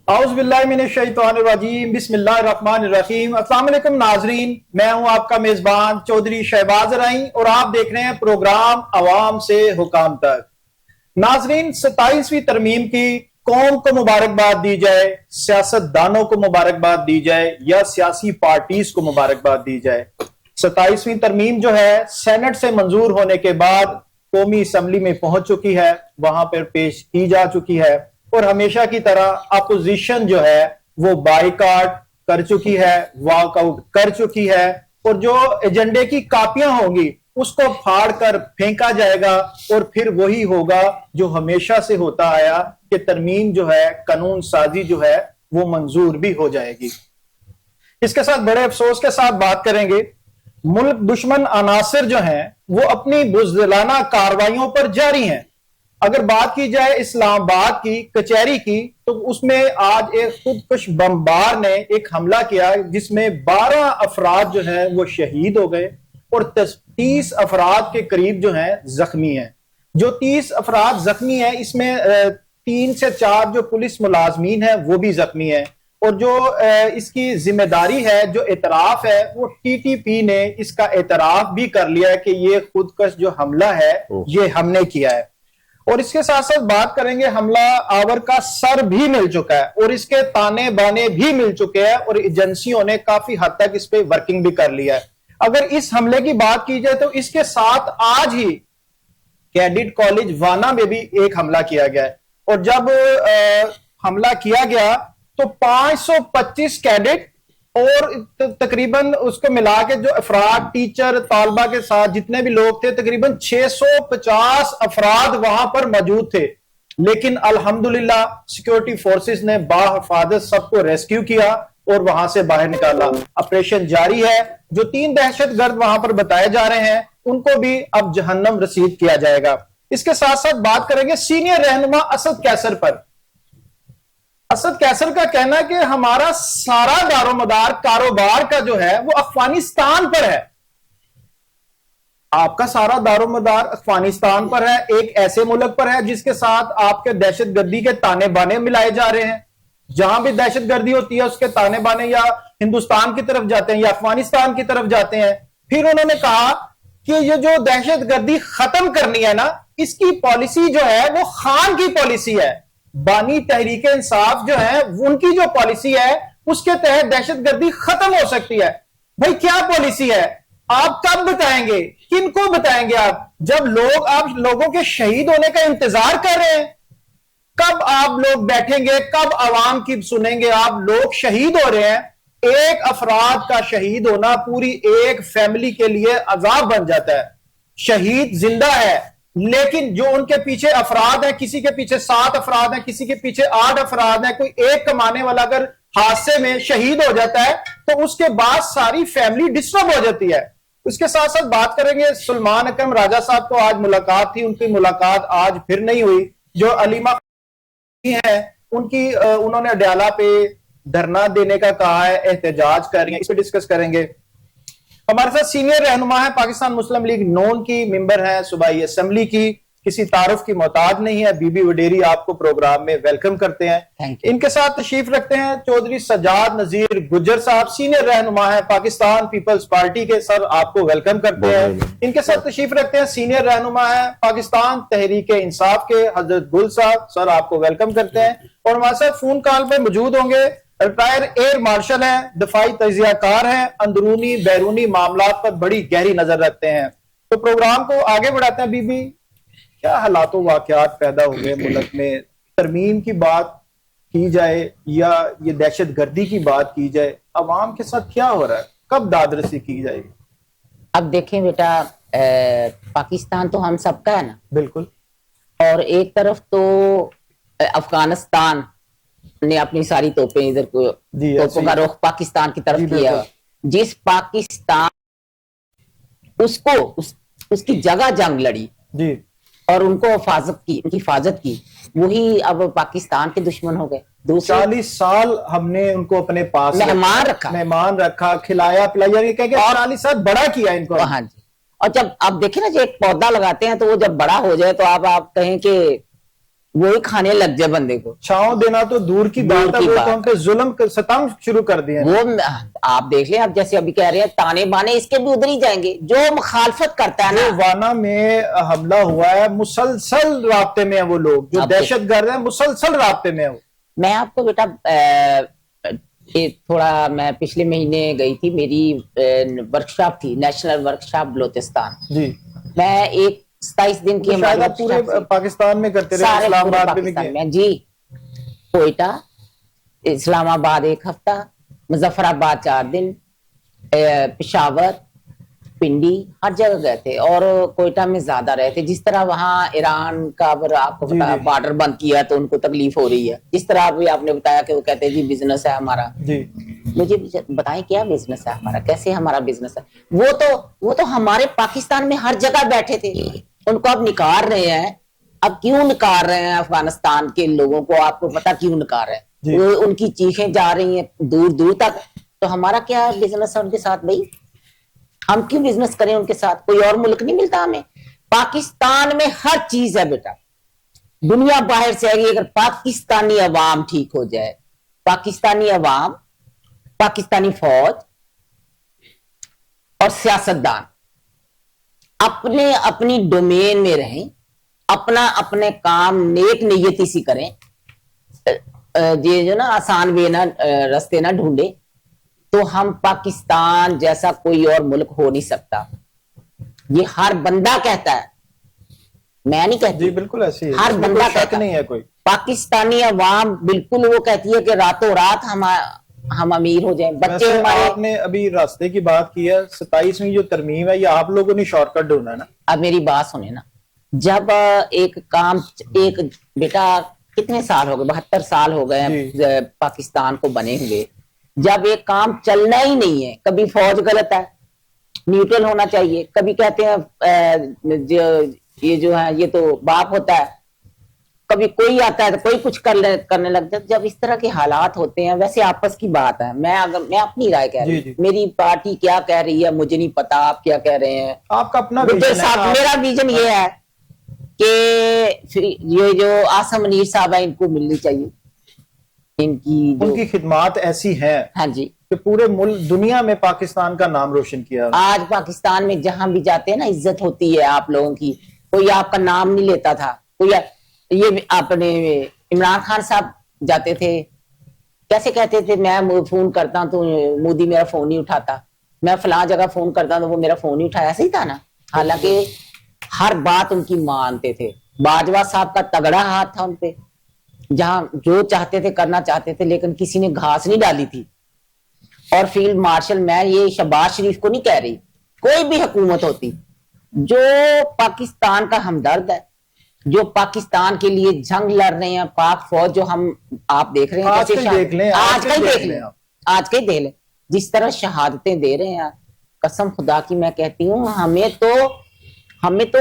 औज़ुबिल्लाहिमिनश्शैतानिर्रजीम बिस्मिल्लाहिर्रहमानिर्रहीम। अस्सलाम वालेकुम नाजरीन, मैं हूं आपका मेजबान चौधरी शहबाज रईं और आप देख रहे हैं प्रोग्राम अवाम से हुकाम तक। नाजरीन, 27वीं तरमीम की कौम को मुबारकबाद दी जाए, सियासतदानों को मुबारकबाद दी जाए या सियासी पार्टीज को मुबारकबाद दी जाए। 27वीं तरमीम जो है सेनेट से मंजूर होने के बाद कौमी असम्बली में पहुंच चुकी है, वहां पर पेश की जा चुकी है और हमेशा की तरह अपोजिशन जो है वो बाइकआउट कर चुकी है, वॉकआउट कर चुकी है और जो एजेंडे की कापियां होंगी उसको फाड़ कर फेंका जाएगा और फिर वही होगा जो हमेशा से होता आया कि तरमीम जो है, कानून साजी जो है वो मंजूर भी हो जाएगी। इसके साथ बड़े अफसोस के साथ बात करेंगे, मुल्क दुश्मन अनासिर जो हैं वो अपनी बुज़दिलाना कार्रवाइयों पर जारी हैं। अगर बात की जाए इस्लामाबाद की कचहरी की, तो उसमें आज एक खुदकुश बमबार ने एक हमला किया जिसमें 12 अफराद जो हैं वो शहीद हो गए और 30 अफराद के करीब जो हैं जख्मी हैं। जो 30 अफराद जख्मी हैं इसमें 3 से 4 जो पुलिस मुलाजमीन हैं वो भी जख्मी हैं और जो इसकी जिम्मेदारी है, जो एतराफ है, वो टीटीपी ने इसका एतराफ भी कर लिया है कि ये खुदकश जो हमला है ये हमने किया है। और इसके साथ साथ बात करेंगे, हमला आवर का सर भी मिल चुका है और इसके ताने बाने भी मिल चुके हैं और एजेंसियों ने काफी हद तक इस पे वर्किंग भी कर लिया है। अगर इस हमले की बात की जाए तो इसके साथ आज ही कैडेट कॉलेज वाना में भी एक हमला किया गया है और जब हमला किया गया तो 525 कैडेट और तकरीबन उसको मिला के जो अफराद, टीचर, तालबा के साथ जितने भी लोग थे, तकरीबन 650 अफराद वहां पर मौजूद थे। लेकिन अल्हम्दुलिल्लाह सिक्योरिटी फोर्सेस ने बाहिफाजत सबको रेस्क्यू किया और वहां से बाहर निकाला। ऑपरेशन जारी है। जो 3 दहशतगर्द वहां पर बताए जा रहे हैं उनको भी अब जहन्नम रसीद किया जाएगा। इसके साथ साथ बात करेंगे सीनियर रहनुमा असद कैसर पर। असद कैसर का कहना है कि हमारा सारा दारोमदार कारोबार का जो है वो अफगानिस्तान पर है। आपका सारा दारोमदार अफगानिस्तान पर है, एक ऐसे मुल्क पर है जिसके साथ आपके दहशतगर्दी के ताने बाने मिलाए जा रहे हैं। जहां भी दहशतगर्दी होती है उसके ताने बाने या हिंदुस्तान की तरफ जाते हैं या अफगानिस्तान की तरफ जाते हैं। फिर उन्होंने कहा कि ये जो दहशतगर्दी खत्म करनी है ना, इसकी पॉलिसी जो है वो खान की पॉलिसी है। बानी तहरीक इंसाफ जो है उनकी जो पॉलिसी है उसके तहत दहशतगर्दी खत्म हो सकती है। भाई क्या पॉलिसी है? आप कब बताएंगे? किनको बताएंगे आप? जब आप लोगों के शहीद होने का इंतजार कर रहे हैं, कब आप लोग बैठेंगे? कब आवाम की सुनेंगे? आप लोग शहीद हो रहे हैं। एक अफराद का शहीद होना पूरी एक फैमिली के लिए अजाब बन जाता है। शहीद जिंदा है लेकिन जो उनके पीछे अफराद हैं, किसी के पीछे 7 अफराद हैं, किसी के पीछे 8 अफराद हैं, कोई एक कमाने वाला अगर हादसे में शहीद हो जाता है तो उसके बाद सारी फैमिली डिस्टर्ब हो जाती है। उसके साथ साथ बात करेंगे, सुलेमान अकरम राजा साहब को आज मुलाकात थी, उनकी मुलाकात आज फिर नहीं हुई। जो अलीमा है उनकी उन्होंने अडयाला पे धरना देने का कहा है, एहतजाज कर रही है, इस पर डिस्कस करेंगे। हमारे साथ सीनियर रहनुमा है पाकिस्तान मुस्लिम लीग नून की, मेंबर है सूबाई असेंबली की, किसी तारुफ की मोहताज नहीं है। बीबी वडेरी आपको प्रोग्राम में वेलकम करते हैं। इनके साथ तशरीफ रखते हैं चौधरी सजाद नजीर गुज्जर साहब, सीनियर रहनुमा है पाकिस्तान पीपल्स पार्टी के। सर आपको वेलकम करते हैं। इनके साथ तशरीफ रखते हैं सीनियर रहनुमा है पाकिस्तान तहरीक इंसाफ के हजरत गुल साहब, सर आपको वेलकम करते हैं। और हमारे साथ फोन कॉल पर मौजूद होंगे रिटायर एयर मार्शल हैं, दफाई तजियाकार हैं, अंदरूनी बैरूनी मामलात पर बड़ी गहरी नजर रखते हैं। तो प्रोग्राम को आगे बढ़ाते हैं। बीबी, क्या हालातों वाकयात पैदा हो गए मुल्क में? तरमीम की बात की जाए या ये दहशतगर्दी की बात की जाए, अवाम के साथ क्या हो रहा है? कब दादरसी की जाएगी? अब देखें बेटा, पाकिस्तान तो हम सबका है ना। बिल्कुल। और एक तरफ तो अफगानिस्तान ने अपनी सारी तोपें इधर को, तोपों का रुख पाकिस्तान की तरफ किया। जिस पाकिस्तान उसको उसकी जगह जंग लड़ी जी और उनको उनकी हिफाजत की, वही अब पाकिस्तान के दुश्मन हो गए। 40 साल हमने उनको अपने पास मेहमान रखा, खिलाया पिलाया, 40 साल बड़ा किया इनको। हाँ जी। और जब आप देखें ना, जो एक पौधा लगाते हैं तो वो जब बड़ा हो जाए तो आप कहें कि वही खाने लग जाए बंदे को। छांव देना तो दूर की बात है, वो तो हम पे जुल्म सतम शुरू कर दिए। वो आप देख लें, आप जैसे अभी कह रहे हैं ताने बाने इसके भी उधर ही जाएंगे जो मुखालफत करता है ना। वाना में हमला हुआ है, मुसलसल राब्ते में है वो लोग जो दहशतगर्द है, मुसलसल राब्ते में है वो। मैं आपको बेटा थोड़ा, मैं पिछले महीने गई थी, मेरी वर्कशॉप थी, नेशनल वर्कशॉप बलोचिस्तान जी। मैं 27 दिन की शायद आप पूरे पाकिस्तान में करते रहे, इस्लामाबाद में जी, कोयटा, इस्लामाबाद 1 हफ्ता, मुजफ्फराबाद 4 दिन, पेशावर, पिंडी, हर जगह गए थे। और कोयटा में ज्यादा रहे थे। जिस तरह वहाँ ईरान का आपको पता है बॉर्डर बंद किया तो उनको तकलीफ हो रही है, जिस तरह अभी आपने बताया कि वो कहते हैं जी बिजनेस है हमारा जी। मुझे बताएं क्या बिजनेस है हमारा, कैसे हमारा बिजनेस है? वो तो हमारे पाकिस्तान में हर जगह बैठे थे, उनको अब निकाल रहे हैं। अब क्यों निकाल रहे हैं अफगानिस्तान के लोगों को? आपको पता क्यों निकाल रहे हैं? वो उनकी चीखें जा रही हैं दूर दूर तक। तो हमारा क्या बिजनेस है उनके साथ भाई? हम क्यों बिजनेस करें उनके साथ? कोई और मुल्क नहीं मिलता हमें? पाकिस्तान में हर चीज है बेटा। दुनिया बाहर से आएगी, अगर पाकिस्तानी अवाम ठीक हो जाए, पाकिस्तानी अवाम, पाकिस्तानी फौज और सियासतदान अपने अपनी डोमेन में रहें, अपना अपने काम नेक नियति से करें, ये जो ना आसान वे ना रास्ते ना ढूंढे, तो हम पाकिस्तान जैसा कोई और मुल्क हो नहीं सकता। ये हर बंदा कहता है, मैं नहीं कहती। जी बिल्कुल ऐसी है, हर बंदा कहता नहीं है कोई। पाकिस्तानी अवाम बिल्कुल वो कहती है कि रातों रात हम अमीर हो जाएं, बच्चे हमारे। आपने अभी रास्ते की बात की है, 27वीं जो तरमीम है, ये आप लोगों ने शॉर्टकट ढूंढा है ना? अब मेरी बात सुने ना, जब एक काम, एक बेटा कितने साल हो गए, 72 साल हो गए पाकिस्तान को बने हुए। जब एक काम चलना ही नहीं है, कभी फौज गलत है, न्यूट्रल होना चाहिए, कभी कहते हैं ये जो है ये तो बाप होता है, कभी कोई आता है तो कोई कुछ करने लग जाता। जब इस तरह के हालात होते हैं, वैसे आपस की बात है, मैं अपनी राय कह रही हूँ, मेरी पार्टी क्या कह रही है मुझे नहीं पता, आप क्या कह रहे हैं, आपका अपना विजन है। मेरा विजन ये है कि ये जो आसम मुनीर साहब है इनको मिलनी चाहिए, उनकी खिदमात ऐसी हैं, हाँ जी, कि पूरे मुल्क दुनिया में पाकिस्तान का नाम रोशन किया। आज पाकिस्तान में जहां भी जाते हैं ना, इज्जत होती है आप लोगों की। कोई आपका नाम नहीं लेता था, कोई ये अपने इमरान खान साहब जाते थे, कैसे कहते थे, मैं फोन करता हूं तो मोदी मेरा फोन नहीं उठाता, मैं फलां जगह फोन करता हूं तो वो मेरा फोन नहीं उठाया। ऐसे ही था ना। हालांकि हर बात उनकी मानते थे। बाजवा साहब का तगड़ा हाथ था उनपे, जहां जो चाहते थे करना चाहते थे, लेकिन किसी ने घास नहीं डाली थी। और फील्ड मार्शल, मैं ये शहबाज शरीफ को नहीं कह रही, कोई भी हुकूमत होती, जो पाकिस्तान का हमदर्द है, जो पाकिस्तान के लिए जंग लड़ रहे हैं, पाक फौज जो हम आप देख रहे हैं, आज का ही देख लें, आज का ही देख लें जिस तरह शहादतें दे रहे हैं। कसम खुदा की मैं कहती हूँ, हमें तो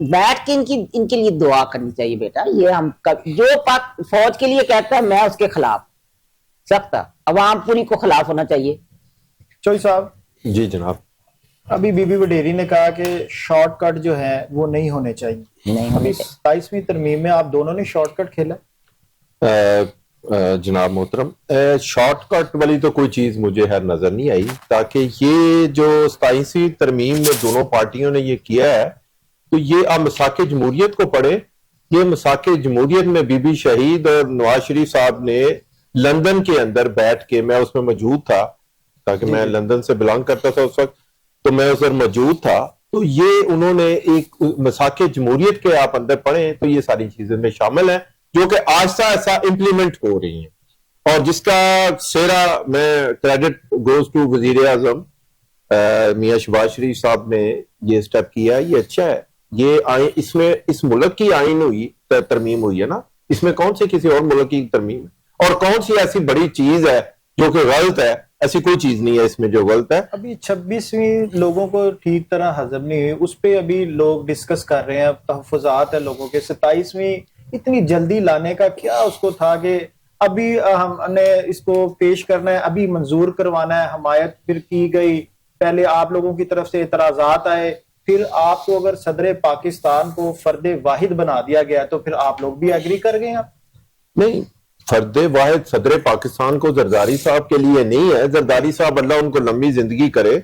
बैठ के इनके लिए दुआ करनी चाहिए बेटा। ये हम जो पाक फौज के लिए कहता है, मैं उसके खिलाफ सख्त, अवाम पूरी को खिलाफ होना चाहिए। चोई साहब। जी जनाब। अभी बीबी वडेरी ने कहा कि शॉर्टकट जो है वो नहीं होने चाहिए। नहीं होने चाहिए। 27वीं तरमीम में आप दोनों ने शॉर्टकट खेला? जनाब मोहतरम, शॉर्टकट वाली तो कोई चीज मुझे है नजर नहीं आई, ताकि ये जो 27वीं तरमीम में दोनों पार्टियों ने ये किया है, तो ये आप मसाके जमहूरियत को पढ़े। ये मसाके जमहूरियत में बीबी शहीद और नवाज शरीफ साहब ने लंदन के अंदर बैठ के, मैं उसमें मौजूद था, ताकि मैं लंदन से बिलोंग करता था उस वक्त, तो मैं उस वक्त मौजूद था। तो ये उन्होंने एक मसाके जमहूरियत के आप अंदर पढ़े तो ये सारी चीजें में शामिल है, जो कि आहिस्ता आहिस्ता इंप्लीमेंट हो रही हैं, और जिसका सेरा मैं क्रेडिट गोज टू वजीर आजम मियां शहबाज शरीफ साहब ने ये स्टेप किया। ये अच्छा है। ये इसमें इस मुल्क की आइन हुई, तरमीम हुई है ना, इसमें कौन से किसी और मुल्क की तरमीम है? और कौन सी ऐसी बड़ी चीज है जो कि गलत है? ऐसी कोई चीज नहीं है इसमें जो गलत है। अभी 26वीं लोगों को ठीक तरह हजम नहीं हुई, उस पर अभी लोग डिस्कस कर रहे हैं, तहफ़्फ़ुज़ात है लोगों के। 27वीं इतनी जल्दी लाने का क्या उसको था कि अभी हमने इसको पेश करना है, अभी मंजूर करवाना है, हमायत फिर की गई, पहले आप लोगों की तरफ से एतराजात आए, फिर आपको अगर सदर पाकिस्तान को फर्द वाहिद बना दिया गया तो फिर आप लोग भी एग्री कर गए आप? नहीं, फर्द वाहिद सदर पाकिस्तान को जरदारी साहब के लिए नहीं है। जरदारी साहब अल्लाह उनको लंबी जिंदगी करे,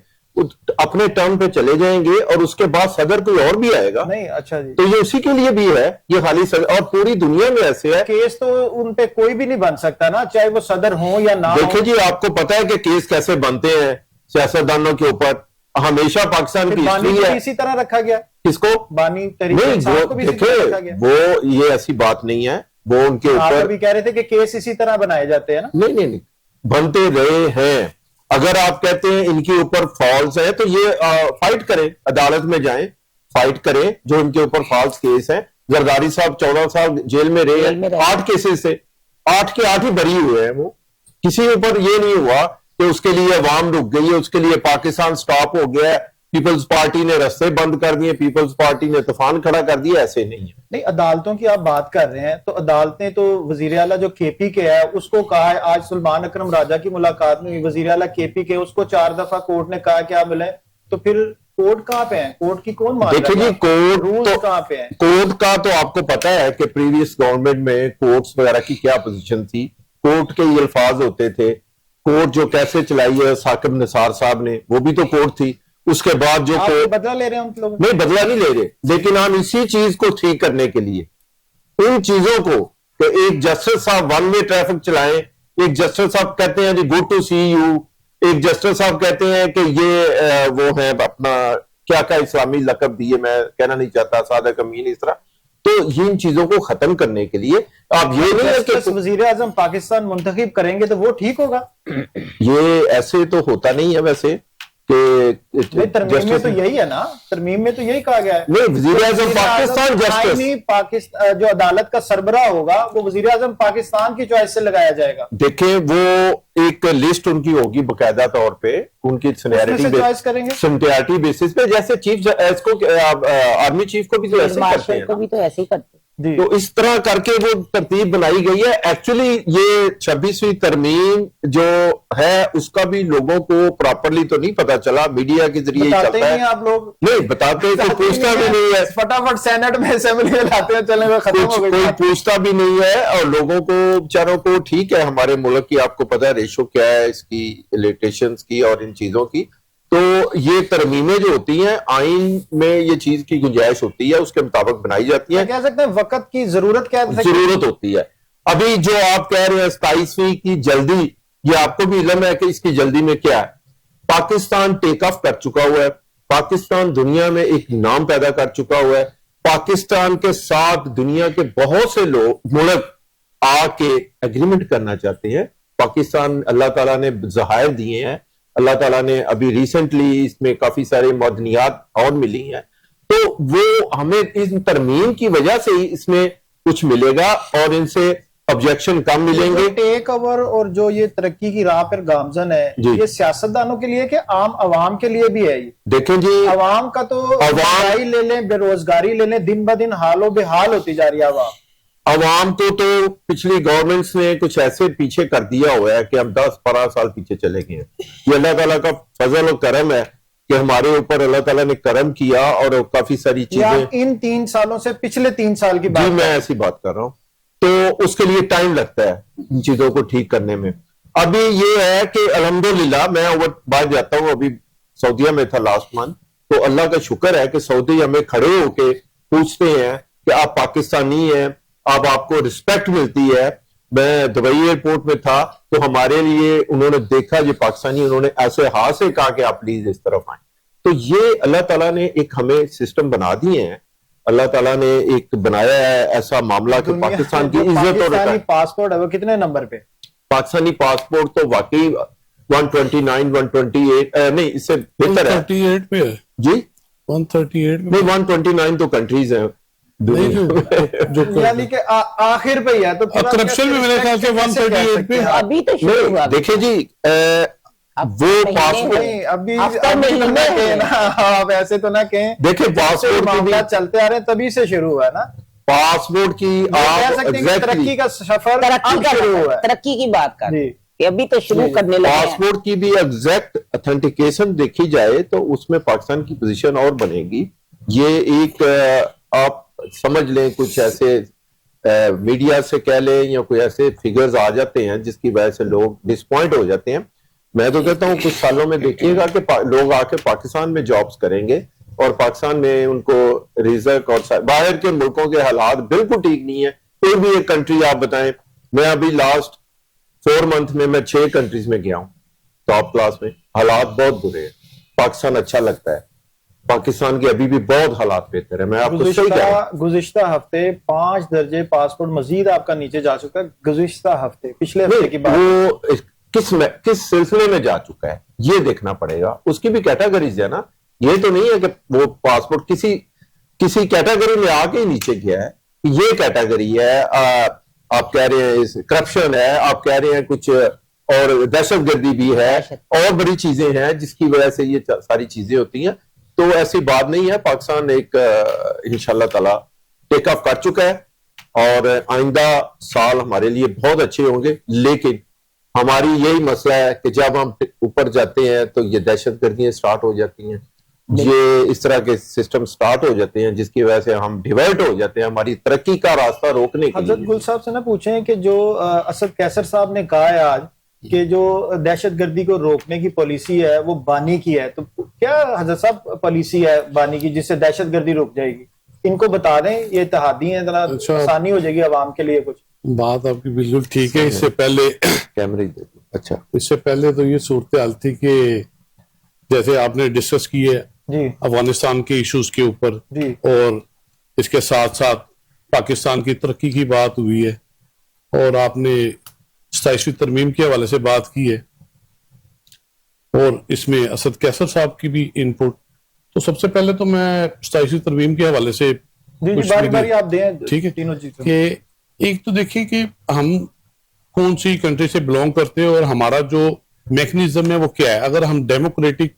अपने टर्म पे चले जाएंगे और उसके बाद सदर कोई और भी आएगा। नहीं, अच्छा जी, तो ये उसी के लिए भी है, ये खाली सदर, और पूरी दुनिया में ऐसे है। केस तो उन पे कोई भी नहीं बन सकता ना, चाहे वो सदर हो या ना हो। देखिए जी, आपको पता है कि केस कैसे बनते हैं सियासतदानों के ऊपर, हमेशा पाकिस्तान की बानी हिस्ट्री को है। इसी तरह रखा गया, किसको? बानी नहीं, तहरीक को भी इसी तरह रखा देखिए गया। वो ये ऐसी बात नहीं है, वो उनके आप ऊपर अभी कह रहे थे कि केस इसी तरह बनाए जाते हैं ना। नहीं, बनते रहे हैं। अगर आप कहते हैं इनके ऊपर फॉल्स है तो ये फाइट करें, अदालत में जाएं, फाइट करें जो इनके ऊपर फॉल्स केस है। जरदारी साहब 14 साल जेल में रहे 8 केसेस से, 8 के 8 ही बरी हुए हैं। वो किसी ऊपर ये नहीं हुआ कि उसके लिए अवाम रुक गई है, उसके लिए पाकिस्तान स्टॉप हो गया है, पीपल्स पार्टी ने रास्ते बंद कर दिए, पीपल्स पार्टी ने तूफान खड़ा कर दिया, ऐसे नहीं है। नहीं, अदालतों की आप बात कर रहे हैं तो अदालतें तो वजीर आला जो केपी के है उसको कहा है, आज सुलेमान अकरम राजा की मुलाकात में वजीर आला केपी के, उसको 4 दफा कोर्ट ने कहा कि आप मिले, तो फिर कोर्ट कहाँ पे है? कोर्ट की कौन मान रहा है? देखिए जी, कोर्ट रूल्स तो कहाँ पे है? कोर्ट का तो आपको पता है कि प्रीवियस गवर्नमेंट में कोर्ट्स वगैरह की क्या पोजीशन थी। कोर्ट के ये अल्फाज होते थे, कोर्ट जो कैसे चलाई है साकिब निसार साहब ने, वो भी तो कोर्ट थी। उसके बाद जो आप बदला ले रहे हैं उन लोगों? नहीं, बदला नहीं ले रहे, लेकिन हम इसी चीज को ठीक करने के लिए इन चीजों को, कि एक जस्टिस साहब वन वे ट्रैफिक चलाएं, एक जस्टिस साहब कहते हैं जी गुड टू सी यू, एक जस्टिस साहब कहते हैं कि ये वो है अपना क्या इस्लामी लकब दिए, मैं कहना नहीं चाहता, सादक अमीन, इस तरह। तो इन चीजों को खत्म करने के लिए आप ये नहीं है कि वजीर आजम पाकिस्तान मुंतखब करेंगे तो वो ठीक होगा। ये ऐसे तो होता नहीं है वैसे कि तरमीम में तो यही है ना, तरमीम में तो यही कहा गया है। नहीं, वजीर आजम पाकिस्तान जस्टिस, पाकिस्तान जो अदालत का सरबराह होगा वो वजीर आजम पाकिस्तान की चॉइस से लगाया जाएगा। देखिए वो एक लिस्ट उनकी होगी बकायदा तौर पे, उनकी सीनियरिटी बेसिस पे, जैसे चीफ इसको आर्मी चीफ को भी तो ऐसे करते हैं, को भी तो ऐसे ही करते हैं। तो इस तरह करके वो तरतीब बनाई गई है। एक्चुअली ये 26वीं तरमीम जो है उसका भी लोगों को प्रॉपरली तो नहीं पता चला, मीडिया के जरिए चलता है। आप लोग नहीं बताते, कोई पूछता भी नहीं है, फटाफट सेनेट में असेंबली में लाते हैं, चले खत्म हो गई, कोई पूछता भी नहीं है। और लोगों को बेचारों को, ठीक है हमारे मुल्क की आपको पता है रेशो क्या है इसकी, इलेक्ट्रिशियंस की और इन चीजों की, तो ये तरमीमें जो होती हैं आइन में ये चीज की गुंजाइश होती है, उसके मुताबिक बनाई जाती है। कह सकते हैं वक्त की जरूरत, क्या जरूरत होती है। अभी जो आप कह रहे हैं 27वीं की जल्दी, ये आपको भी इल्म है कि इसकी जल्दी में क्या है। पाकिस्तान टेक ऑफ कर चुका हुआ है, पाकिस्तान दुनिया में एक नाम पैदा कर चुका हुआ है, पाकिस्तान के साथ दुनिया के बहुत से लोग मुल्क आके एग्रीमेंट करना चाहते हैं। पाकिस्तान अल्लाह ताला ने ज़हायर दिए हैं, अल्लाह ताला ने अभी रिसेंटली इसमें काफी सारे मदनियात और मिली हैं, तो वो हमें इस तरमीम की वजह से ही इसमें कुछ मिलेगा और इनसे ऑब्जेक्शन कम मिलेंगे। टेक ओवर और जो ये तरक्की की राह पर गामजन है, ये सियासतदानों के लिए कि आम आवाम के लिए भी है? देखें जी, आवाम का तो महंगाई ले लें, बेरोजगारी ले लें, दिन ब दिन हालो बेहाल होती जा रही है आवाम। अवाम को तो पिछली गवर्नमेंट्स ने कुछ ऐसे पीछे कर दिया हुआ है कि हम 10-12 साल पीछे चले गए हैं। ये अल्लाह ताला का फजल और करम है कि हमारे ऊपर अल्लाह ताला ने करम किया और काफी सारी चीजें इन 3 सालों से पिछले 3 साल की बात, जी मैं ऐसी बात कर रहा हूं, तो उसके लिए टाइम लगता है इन चीजों को ठीक करने में। अभी ये है कि अल्हम्दुलिल्लाह, मैं ओवर बाहर जाता हूं, अभी सऊदीया में था लास्ट मंथ, तो अल्लाह का शुक्र है कि सऊदी हमें खड़े होके पूछते हैं कि आप पाकिस्तानी हैं, अब आपको रिस्पेक्ट मिलती है। मैं दुबई एयरपोर्ट में था तो हमारे लिए उन्होंने देखा जो पाकिस्तानी, उन्होंने ऐसे हाथ से कहा कि आप प्लीज इस तरफ आए। तो ये अल्लाह ताला ने एक हमें सिस्टम बना दिए हैं, अल्लाह ताला ने एक बनाया है ऐसा मामला कि पाकिस्तान की इज्जत और पासपोर्ट है वो कितने नंबर पे? पाकिस्तानी पासपोर्ट तो वाकई 129, 128 नहीं, इससे बेहतर है 138 पे है जी, 138 नहीं 129 तो कंट्रीज हैं जो यानी कि आखिर पे ही है, तो करप्शन में मेरे ख्याल से 138 पे अभी तो शुरू हुआ। देखिए जी, वो पासपोर्ट अभी तो ना कहें ना, आप ऐसे तो ना कहें। देखिए पासपोर्ट मामला चलते आ रहे हैं, तभी से शुरू हुआ है ना पासपोर्ट की, आप कह सकते हैं कि तरक्की का सफर तरक्की शुरू हुआ है, तरक्की की बात कर, कि अभी तो शुरू करने लगे हैं। पासपोर्ट की भी एग्जैक्ट ऑथेंटिकेशन देखी जाए तो उसमें पाकिस्तान की पोजीशन और बनेगी। ये एक आप समझ लें कुछ ऐसे मीडिया से कह लें या कोई ऐसे फिगर्स आ जाते हैं जिसकी वजह से लोग डिसपॉइंट हो जाते हैं। मैं तो कहता हूं कुछ सालों में देखिएगा कि लोग आके पाकिस्तान में जॉब्स करेंगे और पाकिस्तान में उनको रिजक और बाहर के मुल्कों के हालात बिल्कुल ठीक नहीं है। कोई भी एक कंट्री आप बताएं, मैं अभी लास्ट 4 मंथ में मैं 6 कंट्रीज में गया हूं टॉप क्लास में, हालात बहुत बुरे हैं। पाकिस्तान अच्छा लगता है, पाकिस्तान के अभी भी बहुत हालात बेहतर है। मैं आपको सही कह रहा हूं। गुज़िश्ता हफ्ते 5 दर्जे पासपोर्ट मजीद आपका नीचे जा चुका है। गुज़िश्ता हफ्ते, पिछले हफ्ते की बात, वो किस सिलसिले में जा चुका है ये देखना पड़ेगा। उसकी भी कैटेगरीज है ना, ये तो नहीं है कि वो पासपोर्ट किसी कैटेगरी में आके ही नीचे गया है। ये कैटेगरी है, आप कह रहे हैं करप्शन है, आप कह रहे हैं कुछ और दहशतगर्दी भी है और बड़ी चीजें हैं जिसकी वजह से ये सारी चीजें होती हैं। तो ऐसी बात नहीं है। पाकिस्तान एक इंशाल्लाह ताला टेक ऑफ कर चुका है और आइंदा साल हमारे लिए बहुत अच्छे होंगे। लेकिन हमारी यही मसला है कि जब हम ऊपर जाते हैं तो ये दहशतगर्दियां स्टार्ट हो जाती हैं, ये इस तरह के सिस्टम स्टार्ट हो जाते हैं जिसकी वजह से हम डिवाइड हो जाते हैं हमारी तरक्की का रास्ता रोकने के लिए। हजरत गुल साहब से ना पूछें कि जो असद कैसर साहब ने कहा है आज कि जो दहशतगर्दी को रोकने की पॉलिसी है वो बानी की है, तो क्या हजरत साहब पॉलिसी है बानी की जिससे दहशतगर्दी रुक जाएगी? इनको बता दें, ये इत्तेहादी हैं, जरा आसानी हो जाएगी आवाम के लिए। कुछ बात आपकी बिल्कुल ठीक है। इससे पहले कैमरे अच्छा, इससे पहले तो ये सूरत हाल थी कि जैसे आपने डिस्कस की है जी अफगानिस्तान के इश्यूज के ऊपर जी, और इसके साथ साथ पाकिस्तान की तरक्की की बात हुई है और आपने 27वीं तरमीम के हवाले से बात की है और इसमें असद कैसर साहब की भी इनपुट। तो सबसे पहले तो मैं 27वीं तरमीम के हवाले से जी बारी बारी आप दें, ठीक है तीनों चीजें। कि एक तो देखिए कि हम कौन सी कंट्री से बिलोंग करते हैं और हमारा जो मैकेनिज्म है वो क्या है। अगर हम डेमोक्रेटिक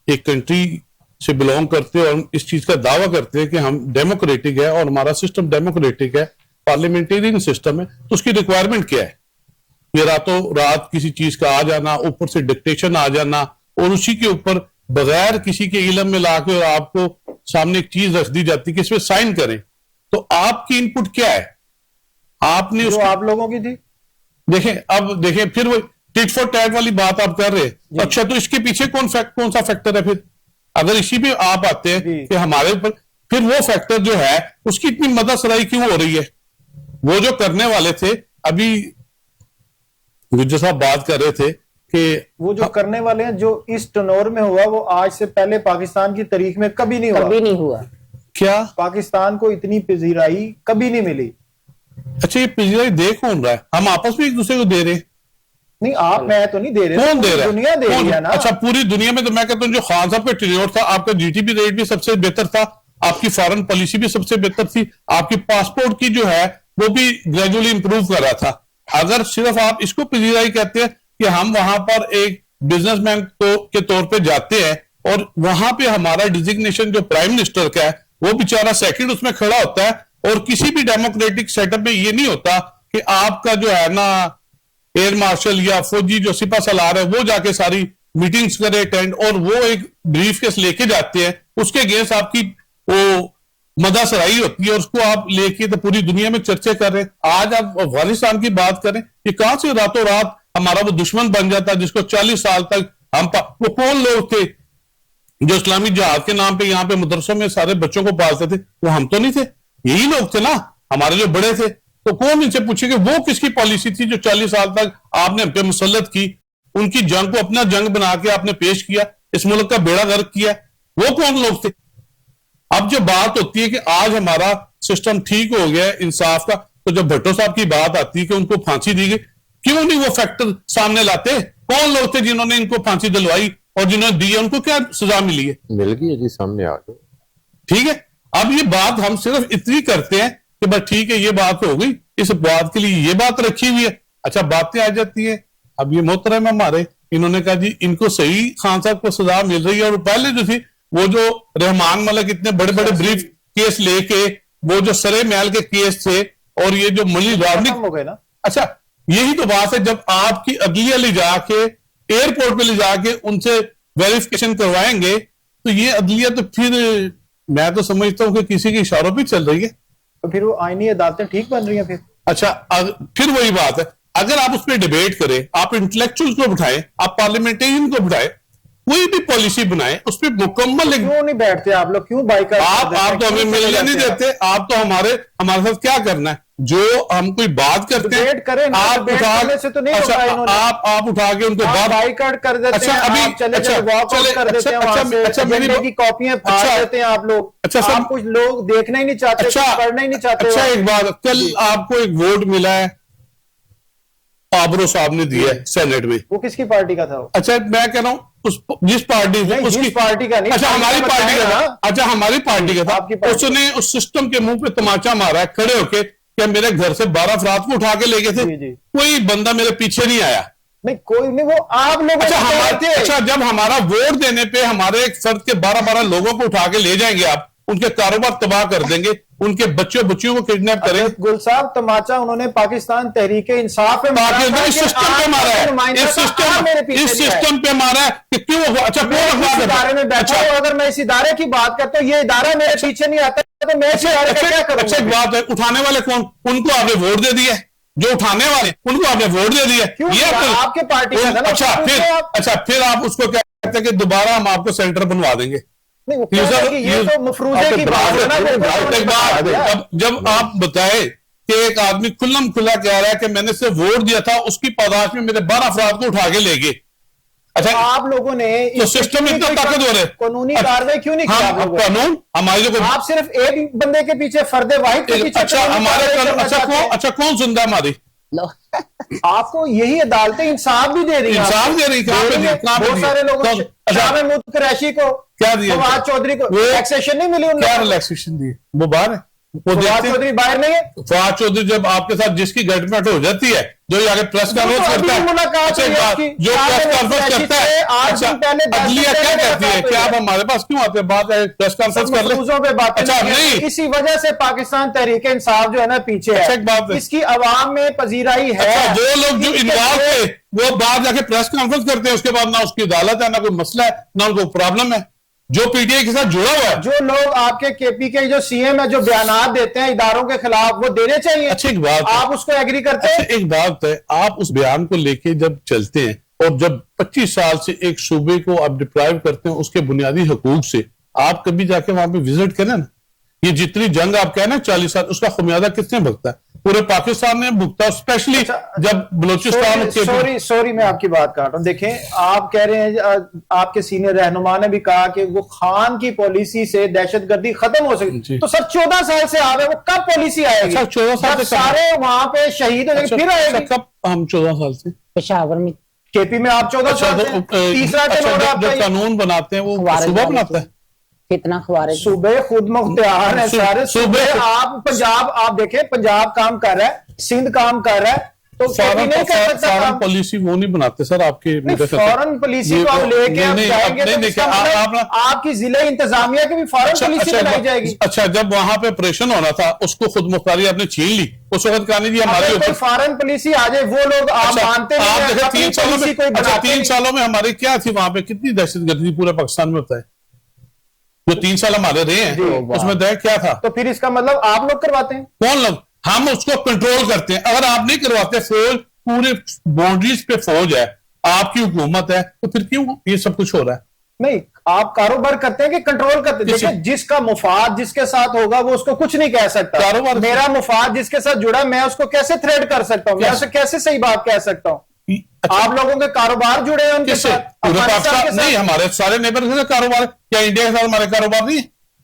एक कंट्री से बिलोंग करते हैं और इस चीज का दावा करते हैं कि हम डेमोक्रेटिक है और हमारा सिस्टम डेमोक्रेटिक है, पार्लियामेंटेरियन सिस्टम है, तो उसकी रिक्वायरमेंट क्या है? ये रातों रात किसी चीज का आ जाना, ऊपर से डिक्टेशन आ जाना और उसी के ऊपर बगैर किसी के इल्म में लाके और आपको सामने एक चीज रख दी जाती है कि इसमें साइन करें। तो आपकी इनपुट क्या है? आपने जो आप लोगों की थी, देखें फिर वो टिट फॉर टैट वाली बात आप कर रहे हैं। अच्छा, तो इसके पीछे कौन सा फैक्टर है? फिर अगर इसी पे आप आते हैं कि हमारे ऊपर, फिर वो फैक्टर जो है उसकी इतनी मददसराई क्यों हो रही है? वो जो करने वाले थे, अभी गुज्जर साहब बात कर रहे थे कि वो जो करने वाले हैं, जो इस टनोर में हुआ वो आज से पहले पाकिस्तान की तारीख में कभी नहीं हुआ। क्या पाकिस्तान को इतनी पजीराई कभी नहीं मिली। अच्छा, ये पजीराई दे कौन रहा है? हम आपस में एक दूसरे को दे रहे हैं? नहीं, आप मैं तो नहीं दे रहे, कौन दे रहा है? दुनिया दे रही है ना। अच्छा, पूरी दुनिया में तो मैं कहता हूँ जो खान साहब का टेन्योर था, आपका जीडीपी रेट भी सबसे बेहतर था, आपकी फॉरेन पॉलिसी भी सबसे बेहतर थी, आपकी पासपोर्ट की जो है वो भी ग्रेजुअली इंप्रूव कर रहा था। अगर सिर्फ आप इसको पजीराई कहते हैं कि हम वहां पर एक बिजनेसमैन के तौर पे जाते हैं और वहां पे हमारा डिजिग्नेशन जो प्राइम मिनिस्टर का है वो बेचारा सेकंड उसमें खड़ा होता है, और किसी भी डेमोक्रेटिक सेटअप में ये नहीं होता कि आपका जो है ना एयर मार्शल या फौजी जो सिपा सलार है वो जाके सारी मीटिंग्स करे अटेंड, और वो एक ब्रीफ केस लेके जाते हैं, उसके अगेंस्ट आपकी वो मदासराई होती है और उसको आप लेके तो पूरी दुनिया में चर्चे कर रहे हैं। आज आप अफगानिस्तान की बात करें, ये कहां से रातों रात हमारा वो दुश्मन बन जाता है जिसको 40 साल तक वो कौन लोग थे जो इस्लामी जिहाद के नाम पे यहाँ पे मदरसों में सारे बच्चों को पालते थे? वो हम तो नहीं थे, यही लोग थे ना, हमारे जो बड़े थे। तो कौन इनसे पूछे कि वो किसकी पॉलिसी थी जो 40 साल तक आपने हम पे मुसल्लत की, उनकी जंग को अपना जंग बना के आपने पेश किया, इस मुल्क का बेड़ा गर्क किया? वो कौन लोग थे? अब जो बात होती है कि आज हमारा सिस्टम ठीक हो गया है इंसाफ का, तो जब भट्टो साहब की बात आती है कि उनको फांसी दी गई, क्यों नहीं वो फैक्टर सामने लाते? कौन लोग थे जिन्होंने इनको फांसी दिलवाई और जिन्होंने दी है उनको क्या सजा मिली है? मिल गई है जी, सामने आ गए। ठीक है, अब ये बात हम सिर्फ इतनी करते हैं कि बस ठीक है ये बात हो गई, इस बात के लिए ये बात रखी हुई है। अच्छा, बातें आ जाती है। अब ये मोहतरम हमारे, इन्होंने कहा जी इनको सही खान साहब को सजा मिल रही है, और पहले जो थी वो जो रहमान मलिक इतने बड़े बड़े ब्रीफ केस लेके वो जो सरे महल के केस थे और ये जो मली वार्निक हो गए ना। अच्छा, यही तो बात है, जब आपकी अदलिया ले जाके एयरपोर्ट पे ले जाके उनसे वेरिफिकेशन करवाएंगे तो ये अदलिया तो फिर मैं तो समझता हूं कि किसी के इशारों पे चल रही है। तो फिर वो आईनी अदालतें ठीक बन रही हैं फिर? अच्छा, फिर वही बात है, अगर आप उस पर डिबेट करें, आप इंटेलेक्चुअल्स को बिठाएं, आप पार्लियामेंटेरियन को बिठाएं, कोई भी पॉलिसी बनाए उस पर मुकम्मल क्यों नहीं बैठते आप लोग? क्यों बाइक आप तो हमें मिलने नहीं देते। आप तो हमारे साथ क्या करना है, जो हम कोई बात करते हैं करें ना, आप उठा से तो नहीं अच्छा, होगा इन्होंने। आप उठा के उनको बात बाइकआउट कर देते अच्छा, हैं, अभी आप चले अच्छा, वॉक आउट कर देते हैं वहां से, अच्छा, मेरी एजेंडे की कॉपियां फाड़ अच्छा, देते हैं आप लोग। अच्छा, आप कुछ लोग देखना ही नहीं चाहते, अच्छा, कुछ पढ़ना ही नहीं चाहते। अच्छा, एक बात, कल आपको एक वोट मिला है, आबरो साहब ने दिया है सेनेट में, वो किसकी पार्टी का था? अच्छा, मैं कह रहा हूँ जिस पार्टी से उसकी पार्टी का नहीं, अच्छा हमारी पार्टी का था, अच्छा हमारी पार्टी का आपकी था, पार्टी। उसने उस सिस्टम के मुंह पे तमाचा मारा है खड़े होके, क्या मेरे घर से 12 अफराद को उठा के ले गए थे, जी, जी। कोई बंदा मेरे पीछे नहीं आया। नहीं, कोई नहीं, वो आप लोग अच्छा, जब हमारा वोट देने पे हमारे एक फर्द के 12-12 लोगों को उठा के ले जाएंगे आप, उनके कारोबार तबाह कर देंगे, उनके बच्चियों को किडनैप करेंगे। गुल साहब, तमाचा उन्होंने पाकिस्तान तहरीक इंसाफ पे मारा है, इस सिस्टम पे मारा है, इस सिस्टम पे मारा है कि क्यों? अच्छा, इस इदारे में बैठा हूं, अगर मैं इस इदारे की बात करता हूँ, ये इदारा मेरे पीछे नहीं आता तो मैं इस इदारे का क्या करूंगा? अच्छा, एक बात है, उठाने वाले कौन? उनको आपने वोट दे दिया, जो उठाने वाले उनको आपने वोट दे दिया। ये आपके पार्टी का था ना। अच्छा, फिर आप उसको क्या कहते हैं कि दोबारा हम आपको सेंटर बनवा देंगे। नहीं, वो ये तो मफरूजे की बात है ना। जब आप बताए कि एक आदमी खुल्लम खुला कह रहा है कि मैंने सिर्फ वोट दिया था, उसकी पादाश में मेरे 12 अफराद को उठा के ले गए। अच्छा, आप लोगों ने तो सिस्टम इतना ताकतवर है, कानूनी कार्रवाई क्यों नहीं किया? कानून हमारे जो आप सिर्फ एक बंदे के पीछे, फर्दे वाहिद के पीछे। अच्छा, हमारे कौन सुनता है हमारी? आपको यही अदालतें इंसाफ भी दे रही हैं, इंसाफ दे रही है। बहुत सारे लोगों को, शाह कुरैशी को क्या दिया, फवाद चौधरी को रिलैक्सेशन नहीं मिली। क्या रिलैक्सेशन दी? वो बाहर है, वो फवाद चौधरी बाहर नहीं है। फवाद चौधरी जब आपके साथ जिसकी गठमेट हो जाती है, जो आगे प्रेस कॉन्फ्रेंस करता है, मुलाकात जो प्रेस कॉन्फ्रेंस करता है, अच्छा, अदलिया क्या कहती है कि आप हमारे पास क्यों आते हैं, बात है प्रेस कॉन्फ्रेंस कर ले। बात अच्छा, नहीं, इसी वजह से पाकिस्तान तहरीक इंसाफ जो है ना पीछे है। बात है, इसकी अवाम में पजीराई है। अच्छा, जो लोग जो इन्वॉल्व थे वो बाहर जाके प्रेस कॉन्फ्रेंस करते हैं, उसके बाद ना उसकी अदालत है, ना कोई मसला है, ना उनको प्रॉब्लम है। जो पीटीआई के साथ जुड़ा हुआ है, जो लोग आपके केपी के जो सीएम है, जो बयानात देते हैं इदारों के खिलाफ, वो देने चाहिए। अच्छी एक बात, आप उसको एग्री करते हैं? एक बात है, आप उस बयान को लेके जब चलते हैं और जब 25 साल से एक सूबे को आप डिप्राइव करते हैं उसके बुनियादी हकूक से, आप कभी जाके वहां पे विजिट करें ना, ये जितनी जंग आप कह रहे हैं 40 साल, उसका खुमियादा किसने भुगता है? पूरे पाकिस्तान ने भुगता, स्पेशली जब बलूचिस्तान। सॉरी, मैं आपकी बात काट रहा हूं। देखें, आप कह रहे हैं, आपके सीनियर रहनुमा ने भी कहा कि वो खान की पॉलिसी से दहशतगर्दी खत्म हो सकी। तो सर 14 साल से आ रहे, वो कब पॉलिसी आएगी? 14 साल से सारे वहां पे शहीद हो जाएंगे, फिर आएगी कब? हम 14 साल से पेशावर में, केपी में आप 14 साल से, तीसरा जब कानून बनाते हैं वो सुबह बनाता है, कितना खबारें सूबे खुद मुख्तियार है सारे सूबे। आप पंजाब, आप देखें, पंजाब काम कर रहा है, सिंध काम कर रहा है, तो नहीं कर सकता। फॉरेन पॉलिसी वो नहीं बनाते सर आपके। फॉरेन पॉलिसी को आप लेके जाएंगे तो आपकी जिले इंतजामिया की भी फॉरेन पॉलिसी बनाई जाएगी। अच्छा, जब वहां पे ऑपरेशन होना था उसको खुद मुख्तारी आपने छीन ली, उस वक्त कहा नहीं जी हमारे ऊपर फॉरेन पॉलिसी आ जाए, वो लोग आप मानते हैं? आप देखें 3 सालों में हमारी क्या थी वहां पे, कितनी दहशतगर्दी पूरे पाकिस्तान में होता है, जो 3 साल हमारे रहे हैं उसमें दह क्या था? तो फिर इसका मतलब आप लोग करवाते हैं? कौन लोग? हम उसको कंट्रोल करते हैं। अगर आप नहीं करवाते, फौज पूरे बाउंड्रीज पे फौज है, आपकी हुकूमत है, तो फिर क्यों ये सब कुछ हो रहा है? नहीं, आप कारोबार करते हैं कि कंट्रोल करते हैं? देखिए, जिसका मुफाद जिसके साथ होगा वो उसको कुछ नहीं कह सकता। कारोबार, मेरा मुफाद जिसके साथ जुड़ा, मैं उसको कैसे थ्रेड कर सकता हूँ? मैं उससे कैसे सही बात कह सकता हूँ? अच्छा, आप लोगों के कारोबार जुड़े हैं उनके साथ? नहीं, हमारे सारे नेबर के साथ कारोबार। क्या इंडिया के साथ हमारे कारोबार नहीं है?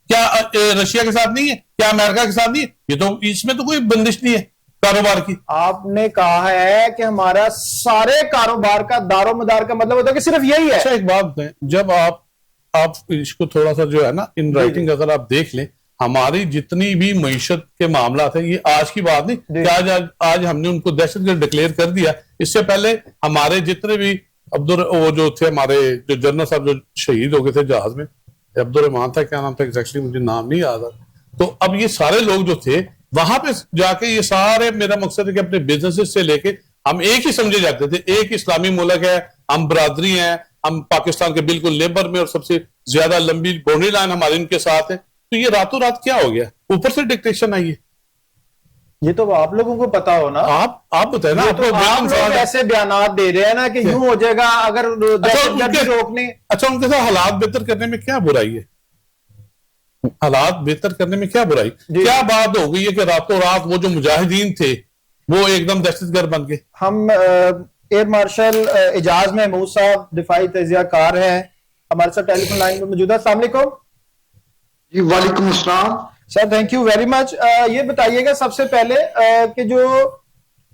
क्या रशिया के साथ नहीं है? क्या अमेरिका के साथ नहीं है? ये तो, इसमें तो कोई बंदिश नहीं है कारोबार की। आपने कहा है कि हमारा सारे कारोबार का दारोमदार का मतलब होता है कि सिर्फ यही है। अच्छा, एक बात है, जब आप इसको थोड़ा सा जो है ना इन राइटिंग अगर आप देख लें, हमारी जितनी भी मईशत के मामला थे, ये आज की बात नहीं कि आज हमने उनको दहशतगर्द डिक्लेयर कर दिया। इससे पहले हमारे जितने भी वो जो थे हमारे जो जनरल साहब जो शहीद हो गए थे जहाज में, अब्दुर्रहमान था, क्या नाम था एग्जैक्टली, मुझे नाम नहीं याद आ। तो अब ये सारे लोग जो थे वहां पे जाके, ये सारे, मेरा मकसद है कि अपने बिजनेसेस से लेके हम एक ही समझे जाते थे, एक इस्लामी मुल्क है, हम बरादरी हैं, हम पाकिस्तान के बिल्कुल लेबर में और सबसे ज्यादा लंबी बाउंड्री लाइन हमारे इनके साथ है। तो ये रातों रात क्या हो गया, ऊपर से डिक्टेशन आई है। ये तो आप लोगों को पता हो ना, आप बताए ना, तो आप लोग ऐसे बयान दे रहे हैं ना कि यूं हो जाएगा अगर दहशतगर्दी रोकने। अच्छा, उनके साथ हालात बेहतर करने में क्या बुराई है? हालात बेहतर करने में क्या बुराई? क्या बात हो गई है कि रातों रात वो जो मुजाहिदीन थे वो एकदम दहशतगर्द बन गए? हम एयर मार्शल एजाज महमूद साहब दिफाई तजियाकार हैं, हमारे साथ टेलीफोन लाइन में मौजूद है। अस्सलाम वालेकुम जी। वालेकुम अस्सलाम sir, thank you very much. ये बताइएगा सबसे पहले कि जो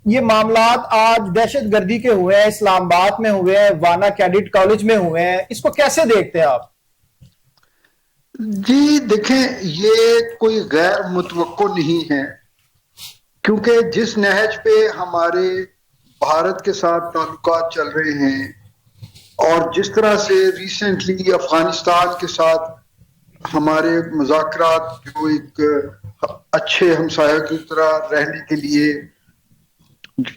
ये मामलात आज दहशतगर्दी के हुए हैं, इस्लामाबाद में हुए हैं, वाना कैडेट कॉलेज में हुए हैं, इसको कैसे देखते हैं आप? जी देखें, ये कोई गैर मुतवक्को नहीं है, क्योंकि जिस नहज पे हमारे भारत के साथ ताल्लुकात चल रहे हैं और जिस तरह से रिसेंटली अफगानिस्तान के साथ हमारे मुज़ाकरात जो एक अच्छे हमसाया की तरह रहने के लिए,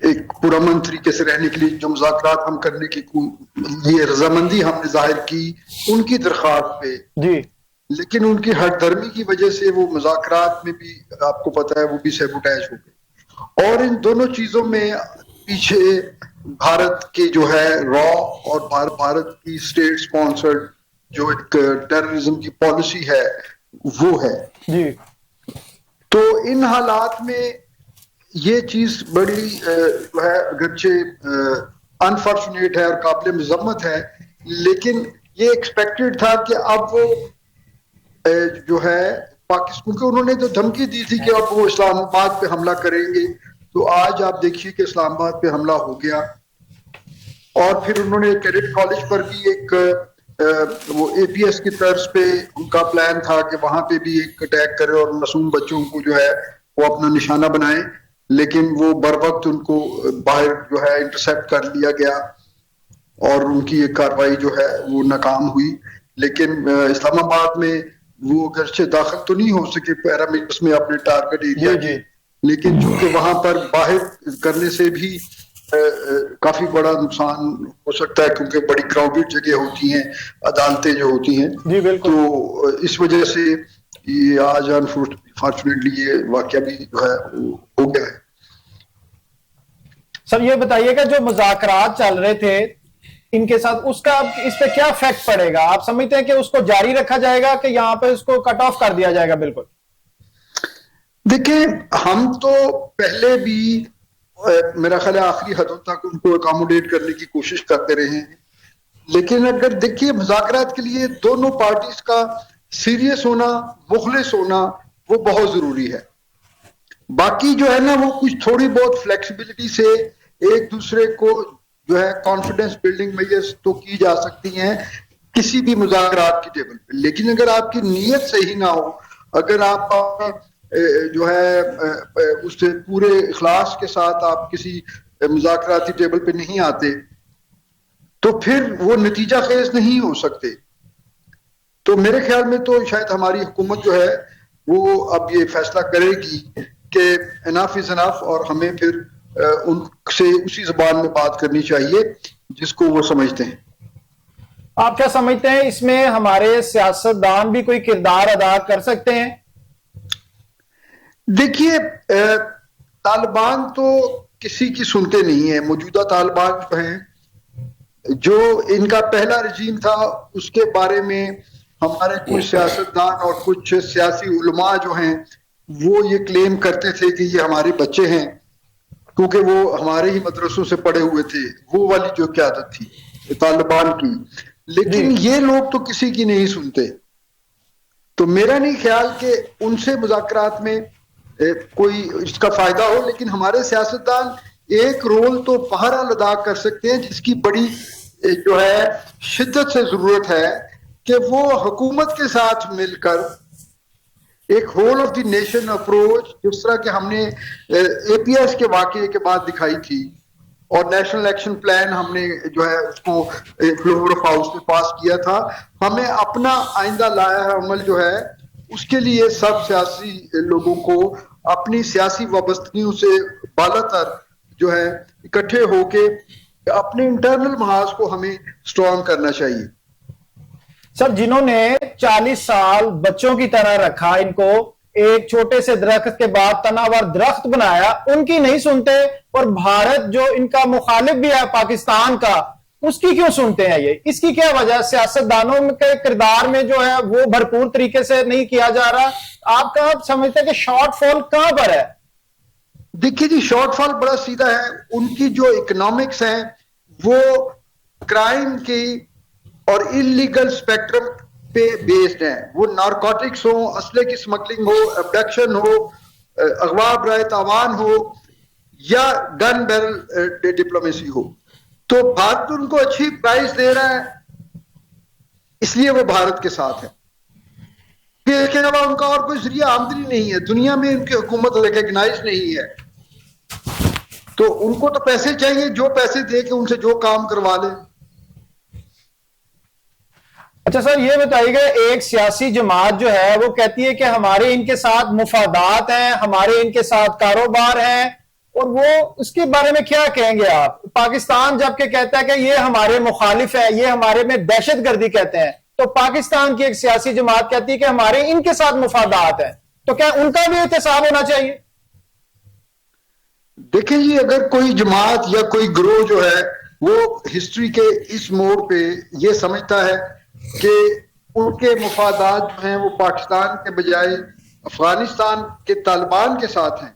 एक पुरअमन तरीके से रहने के लिए जो मुज़ाकरात हम करने की ये रजामंदी हमने जाहिर की उनकी दरख्वास्त पे जी, लेकिन उनकी हठधर्मी की वजह से वो मुज़ाकरात में भी आपको पता है वो भी सैबोटेज हो गए। और इन दोनों चीजों में पीछे भारत की जो है रॉ और भारत की स्टेट स्पॉन्सर्ड जो एक टेररिज्म की पॉलिसी है वो है जी। तो इन हालात में ये चीज बड़ी जो है अगरचे अनफॉर्चुनेट है और काबिल मजम्मत है, लेकिन ये एक्सपेक्टेड था कि अब वो जो है पाकिस्तान को उन्होंने तो धमकी दी थी कि अब वो इस्लामाबाद पे हमला करेंगे, तो आज आप देखिए कि इस्लामाबाद पे हमला हो गया। और फिर उन्होंने कैडेट कॉलेज पर भी एक वो एपीएस की तर्ज पे उनका प्लान था कि वहां पे भी एक अटैक करे और मासूम बच्चों को जो है वो अपना निशाना बनाए, लेकिन वो बर वक्त उनको बाहर जो है इंटरसेप्ट कर लिया गया और उनकी एक कार्रवाई जो है वो नाकाम हुई। लेकिन इस्लामाबाद में वो अगरचे दाखिल तो नहीं हो सके पैरामीटर्स में अपने टारगेट एरिया के, लेकिन चूंकि वहां पर बाहर करने से भी काफी बड़ा नुकसान हो सकता है, क्योंकि बड़ी क्राउडेड जगह होती हैं, अदालतें जो होती हैं जी बिल्कुल। तो इस वजह से ये आज अनफॉर्चुनेटली ये वाकया भी जो है हो गया है। सर ये बताइएगा जो मुज़ाकरात चल रहे थे इनके साथ, उसका इस पे क्या इफेक्ट पड़ेगा? आप समझते हैं कि उसको जारी रखा जाएगा कि यहाँ पे उसको कट ऑफ कर दिया जाएगा? बिल्कुल देखिए, हम तो पहले भी मेरा ख्याल है आखिरी हदों तक उनको अकोमोडेट करने की कोशिश करते रहे हैं, लेकिन अगर देखिए मुज़ाकरात के लिए दोनों पार्टीज का सीरियस होना, मुखलिस होना वो बहुत जरूरी है। बाकी जो है ना वो कुछ थोड़ी बहुत फ्लेक्सिबिलिटी से एक दूसरे को जो है कॉन्फिडेंस बिल्डिंग मेजर्स तो की जा सकती हैं किसी भी मुज़ाकरात की टेबल पे, लेकिन अगर आपकी नीयत सही ना हो, अगर आप जो है उससे पूरे इखलास के साथ आप किसी मुज़ाकराती टेबल पे नहीं आते तो फिर वो नतीजा खेज नहीं हो सकते। तो मेरे ख्याल में तो शायद हमारी हुकूमत जो है वो अब ये फैसला करेगी कि इनफ इज इनफ और हमें फिर उनसे उसी जुबान में बात करनी चाहिए जिसको वो समझते हैं। आप क्या समझते हैं इसमें हमारे सियासतदान भी कोई किरदार अदा कर सकते हैं? देखिए, तालिबान तो किसी की सुनते नहीं है। मौजूदा तालिबान जो हैं, जो इनका पहला रजीम था उसके बारे में हमारे कुछ सियासतदान और कुछ सियासी उलमा जो हैं वो ये क्लेम करते थे कि ये हमारे बच्चे हैं, क्योंकि वो हमारे ही मदरसों से पढ़े हुए थे। वो वाली जो क़यादत थी तालिबान की, लेकिन ये लोग तो किसी की नहीं सुनते। तो मेरा नहीं ख्याल कि उनसे मुज़ाकरात में कोई इसका फायदा हो, लेकिन हमारे सियासतदान एक रोल तो बहरहाल अदा कर सकते हैं, जिसकी बड़ी जो है शिद्दत से जरूरत है कि वो हुकूमत के साथ मिलकर एक whole of the nation approach, जिस तरह के हमने एपीएस के वाकये के बाद दिखाई थी और नेशनल एक्शन प्लान हमने जो है उसको फ्लोर ऑफ हाउस में पास किया था, हमें अपना आइंदा लाया है अमल जो है उसके लिए सब सियासी लोगों को अपनी सियासी वाबस्तगियों से बालातर जो है इकट्ठे होके अपने इंटरनल महाज को हमें स्ट्रॉन्ग करना चाहिए। सर, जिन्होंने 40 साल बच्चों की तरह रखा, इनको एक छोटे से दरख्त के बाद तनावर दरख्त बनाया, उनकी नहीं सुनते, और भारत जो इनका मुखालिफ भी है पाकिस्तान का, उसकी क्यों सुनते हैं? ये इसकी क्या वजह? सियासतदानों के किरदार में जो है वो भरपूर तरीके से नहीं किया जा रहा। आप कहां समझते हैं कि शॉर्टफॉल कहां पर है? देखिए जी, शॉर्टफॉल बड़ा सीधा है। उनकी जो इकोनॉमिक्स है वो क्राइम की और इलीगल स्पेक्ट्रम पे बेस्ड है। वो नारकोटिक्स हो, असले की स्मगलिंग हो, अबडक्शन हो, अगवा बराए तावान हो, या गन बैरल डिप्लोमेसी हो। तो भारत उनको अच्छी प्राइस दे रहा है, इसलिए वो भारत के साथ है। इसके अलावा उनका और कोई जरिया आमदनी नहीं है, दुनिया में उनकी हुकूमत रिकॉग्नाइज नहीं है। तो उनको तो पैसे चाहिए, जो पैसे दे के उनसे जो काम करवा ले। अच्छा सर, ये बताइएगा, एक सियासी जमात जो है वो कहती है कि हमारे इनके साथ मुफादात हैं, हमारे इनके साथ कारोबार हैं, और वो उसके बारे में क्या कहेंगे आप? पाकिस्तान जबकि कहता है कि ये हमारे मुखालिफ है, ये हमारे में दहशतगर्दी कहते हैं, तो पाकिस्तान की एक सियासी जमात कहती है कि हमारे इनके साथ मुफादात हैं, तो क्या उनका भी एहतसाब होना चाहिए? देखें जी, अगर कोई जमात या कोई ग्रोह जो है वो हिस्ट्री के इस मोड़ पे ये समझता है कि उनके मुफादात जो हैं वो पाकिस्तान के बजाय अफगानिस्तान के तालिबान के साथ हैं,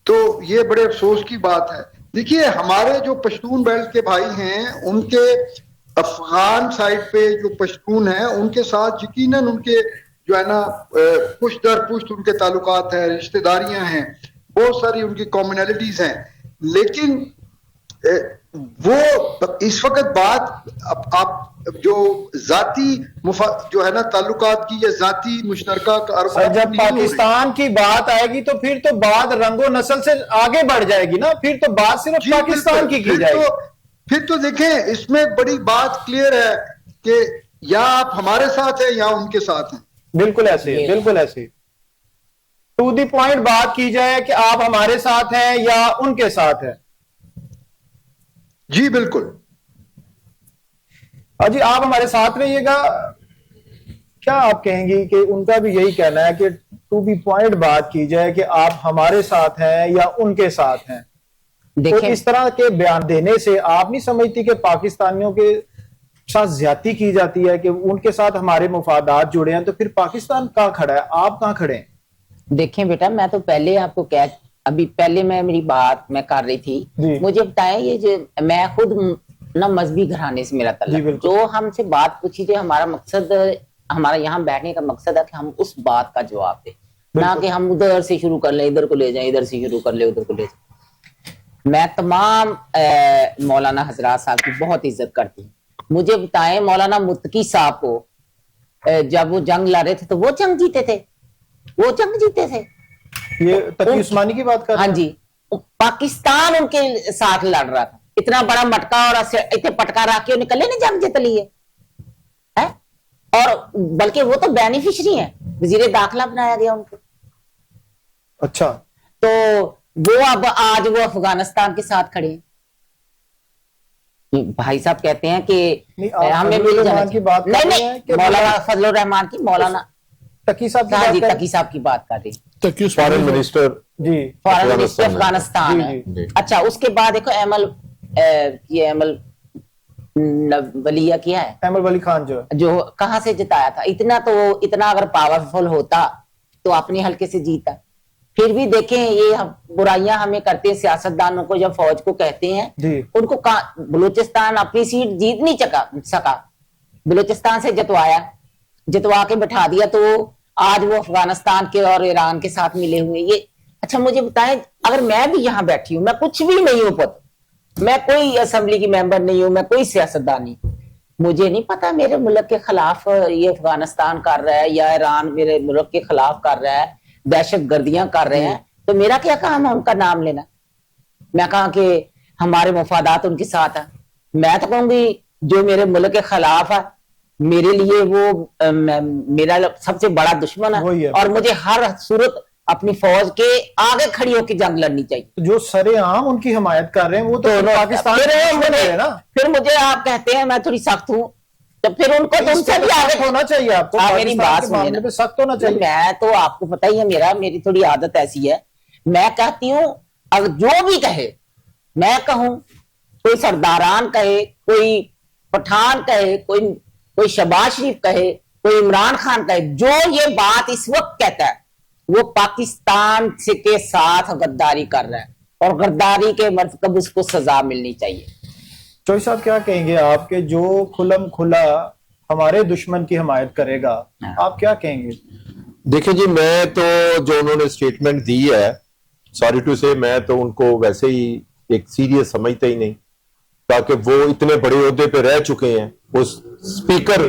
तो ये बड़े अफसोस की बात है। देखिए, हमारे जो पश्तून बेल्ट के भाई हैं, उनके अफगान साइड पे जो पश्तून हैं उनके साथ यकीनन उनके जो है ना पुश्त दर पुश्त उनके ताल्लुकात हैं, रिश्तेदारियां हैं, बहुत सारी उनकी कॉमनैलिटीज हैं। लेकिन वो इस वक्त बात आप जो जाती जो है ना ताल्लुकात की या जाती मुश्तरका जब पाकिस्तान की बात आएगी तो फिर तो बात रंगो नस्ल से आगे बढ़ जाएगी ना, फिर तो बात सिर्फ पाकिस्तान की जाएगी। फिर तो देखें, इसमें बड़ी बात क्लियर है कि या आप हमारे साथ हैं या उनके साथ हैं। बिल्कुल ऐसे है, बिल्कुल ऐसे। टू द पॉइंट बात की जाए कि आप हमारे साथ हैं या उनके साथ हैं। जी बिल्कुल। जी, आप हमारे साथ रहिएगा। क्या आप कहेंगी कि उनका भी यही कहना है कि टू बी पॉइंट बात की जाए कि आप हमारे साथ हैं या उनके साथ हैं? तो इस तरह के बयान देने से आप नहीं समझती कि पाकिस्तानियों के साथ ज्यादती की जाती है कि उनके साथ हमारे मुफादात जुड़े हैं, तो फिर पाकिस्तान कहां खड़ा है, आप कहां खड़े हैं? देखें बेटा, मैं तो पहले आपको अभी पहले मेरी बात मैं कर रही थी, मुझे बताएं, ये जो मैं खुद ना मजहबी घराने से मेरा ताल्लुक, जो हमसे बात पूछी जाए, हमारा मकसद, हमारा यहाँ बैठने का मकसद है कि हम उस बात का जवाब दें, ना कि हम उधर से शुरू कर ले, इधर को ले जाए, इधर से शुरू कर ले, उधर को ले जाए। मैं तमाम मौलाना हजरात साहब की बहुत इज्जत करती हूँ। मुझे बताएं, मौलाना मुत्तकी साहब को जब वो जंग लड़ रहे थे तो वो जंग जीते थे, वो जंग जीते थे। ये तकी उस्मानी की बात कर रहे हैं? हाँ जी, पाकिस्तान उनके साथ लड़ रहा था, इतना बड़ा मटका और इतने पटका रख के निकले नहीं जंग जीत लिए है, और बल्कि वो तो बेनिफिशरी हैं, वजीरे दाखिला बनाया गया उनको। अच्छा, तो वो अब आज वो अफगानिस्तान के साथ खड़े हैं। भाई साहब कहते हैं कि हमें मिल जाना की बात नहीं, मौलाना फजलुर रहमान की, मौलाना तकी साहब हाँ जी, तकी साहब की बात कर रही, फॉरेन मिनिस्टर, जी फॉरेन मिनिस्टर अफगानिस्तान है। अच्छा, उसके बाद देखो ये अमल वलिया किया है, अहमद वली खान जो कहां से जिताया था। इतना अगर पावरफुल होता तो अपने हल्के से जीता। फिर भी देखें, ये बुराइयां हमें करते हैं सियासतदानों को, जब फौज को कहते हैं उनको बलूचिस्तान अपनी सीट जीत नहीं सका, बलूचिस्तान से जितवा के बैठा दिया, तो आज वो अफगानिस्तान के और ईरान के साथ मिले हुए। ये अच्छा, मुझे बताएं, अगर मैं भी यहाँ बैठी हूं, मैं कुछ भी नहीं हूं, पुत, मैं कोई असेंबली की मेंबर नहीं हूं, मैं कोई सियासतदान नहीं, मुझे नहीं पता मेरे मुल्क के खिलाफ ये अफगानिस्तान कर रहा है या ईरान मेरे मुल्क के खिलाफ कर रहा है, दहशत गर्दियां कर रहे हैं, तो मेरा क्या काम है उनका नाम लेना? मैं कहा कि हमारे मुफादात उनके साथ है, मैं तो कहूंगी जो मेरे मुल्क के खिलाफ है, मेरे लिए वो मेरा सबसे बड़ा दुश्मन है, और मुझे हर सूरत अपनी फौज के आगे खड़ी होकर जंग लड़नी चाहिए। तो जो सरेआम उनकी हिमायत कर रहे हैं वो तो पाकिस्तान फिर ना। फिर मुझे आप कहते हैं मैं थोड़ी सख्त हूँ, तो फिर उनको तुमसे भी आगे होना चाहिए आपको। मेरी बात सुनिए पे सख्त होना चाहिए। मैं तो आपको पता ही है मेरी थोड़ी आदत ऐसी है, मैं कहती हूँ अगर जो भी कहे, मैं कहूँ, कोई सरदारान कहे, कोई पठान कहे, कोई शहबाज शरीफ कहे, कोई इमरान खान कहे, जो ये बात इस वक्त कहता है वो पाकिस्तान से के साथ गद्दारी कर रहा है और गद्दारी के मर्तकब उसको सजा मिलनी चाहिए। चौधरी साहब क्या कहेंगे आपके जो खुलम खुला हमारे दुश्मन की हिमायत करेगा, आप क्या कहेंगे? देखिए जी, मैं तो जो उन्होंने स्टेटमेंट दी है, सॉरी टू से, मैं तो उनको वैसे ही एक सीरियस समझता ही नहीं, ताकि वो इतने बड़े ओहदे पे रह चुके हैं, वो स्पीकर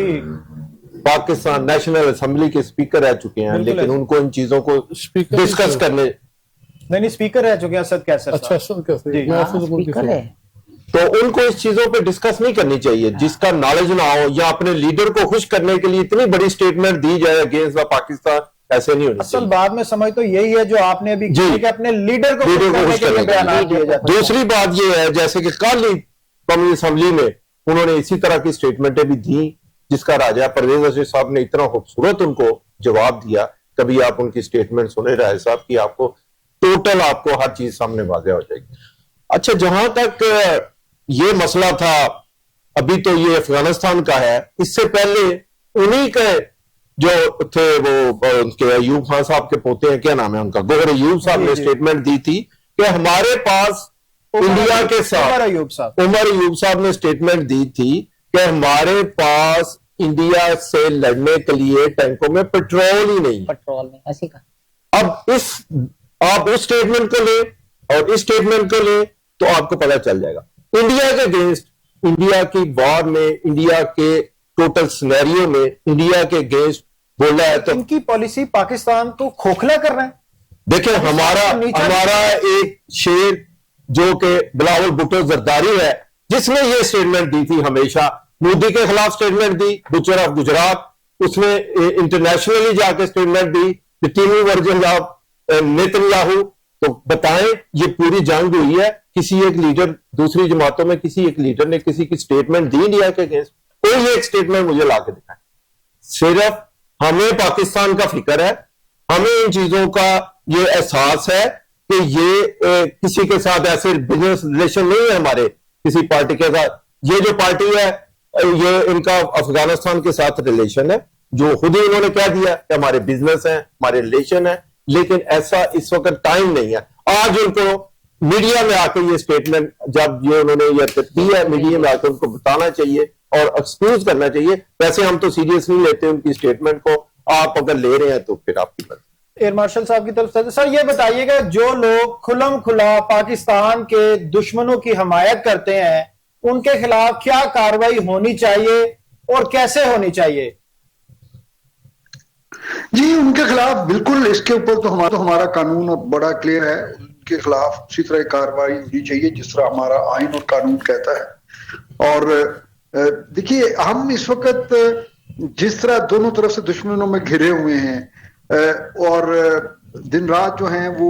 पाकिस्तान नेशनल असेंबली के स्पीकर रह चुके हैं, लेकिन उनको इन चीजों को डिस्कस करने नहीं स्पीकर रह चुके हैं असद कैसर। अच्छा असद कैसर है। तो उनको इस चीजों पे डिस्कस नहीं करनी चाहिए। जिसका नॉलेज ना हो या अपने लीडर को खुश करने के लिए इतनी बड़ी स्टेटमेंट दी जाए अगेंस्ट द पाकिस्तान, ऐसे नहीं होना असल चाहिए। बात में समझ तो यही है जो आपने अभी जी, कि अपने लीडर को खुश करने बयान दिए जाते हैं। दूसरी बात यह है, जैसे कि कल ही कौमी असेंबली में उन्होंने इसी तरह की स्टेटमेंटें भी दी, जिसका राजा परवेज अजीज साहब ने इतना खूबसूरत उनको जवाब दिया। कभी आप उनकी स्टेटमेंट सुने राय साहब की, आपको टोटल आपको हर चीज सामने वाज़ेह हो जाएगी। अच्छा, जहां तक ये मसला था, अभी तो ये अफगानिस्तान का है, इससे पहले उन्हीं के जो थे वो उनके अयूब खान साहब के पोते हैं, क्या नाम है उनका, गोहर अयूब साहब ने स्टेटमेंट दी थी कि हमारे पास इंडिया के साथ, उमर अयूब साहब ने स्टेटमेंट दी थी कि हमारे पास इंडिया से लड़ने के लिए टैंकों में पेट्रोल ही नहीं, पेट्रोल नहीं, ऐसी का। अब आप उस स्टेटमेंट को ले और इस स्टेटमेंट को ले तो आपको पता चल जाएगा। इंडिया के अगेंस्ट, इंडिया की वॉर में, इंडिया के टोटल सिनेरियो में इंडिया के अगेंस्ट बोला है। तो इनकी पॉलिसी पाकिस्तान को खोखला कर रहा है। देखिए, हमारा एक शेर जो कि बिलावल भुट्टो जरदारी है, जिसने ये स्टेटमेंट दी थी, हमेशा मोदी के खिलाफ स्टेटमेंट दी, बुचर ऑफ गुजरात, उसने इंटरनेशनली जाके स्टेटमेंट दी, द टीमी वर्जन ऑफ नेतन्याहू। तो बताएं, ये पूरी जंग हुई है, किसी एक लीडर, दूसरी जमातों में किसी एक लीडर ने किसी की स्टेटमेंट दी इंडिया के अगेंस्ट? कोई एक स्टेटमेंट मुझे ला के दिखाएं। सिर्फ हमें पाकिस्तान का फिक्र है, हमें इन चीजों का ये एहसास है कि ये किसी के साथ ऐसे बिजनेस रिलेशन नहीं है हमारे किसी पार्टी के साथ। ये जो पार्टी है, ये इनका अफगानिस्तान के साथ रिलेशन है, जो खुद ही उन्होंने कह दिया कि हमारे बिजनेस है, हमारे रिलेशन है, लेकिन ऐसा इस वक्त टाइम नहीं है। आज उनको मीडिया में आकर ये स्टेटमेंट, जब ये उन्होंने ये दी है, मीडिया में आकर उनको बताना चाहिए और एक्सक्यूज करना चाहिए। वैसे हम तो सीरियस नहीं लेते उनकी स्टेटमेंट को, आप अगर ले रहे हैं तो फिर आपकी बात। एयर मार्शल साहब की तरफ से सर ये बताइएगा, जो लोग खुलम खुला पाकिस्तान के दुश्मनों की हिमायत करते हैं, उनके खिलाफ क्या कार्रवाई होनी चाहिए और कैसे होनी चाहिए? जी, उनके खिलाफ बिल्कुल, इसके ऊपर तो हमारा कानून बड़ा क्लियर है। उनके खिलाफ उसी तरह कार्रवाई होनी चाहिए जिस तरह हमारा आइन और कानून कहता है। और देखिए, हम इस वक्त जिस तरह दोनों तरफ से दुश्मनों में घिरे हुए हैं और दिन रात जो हैं वो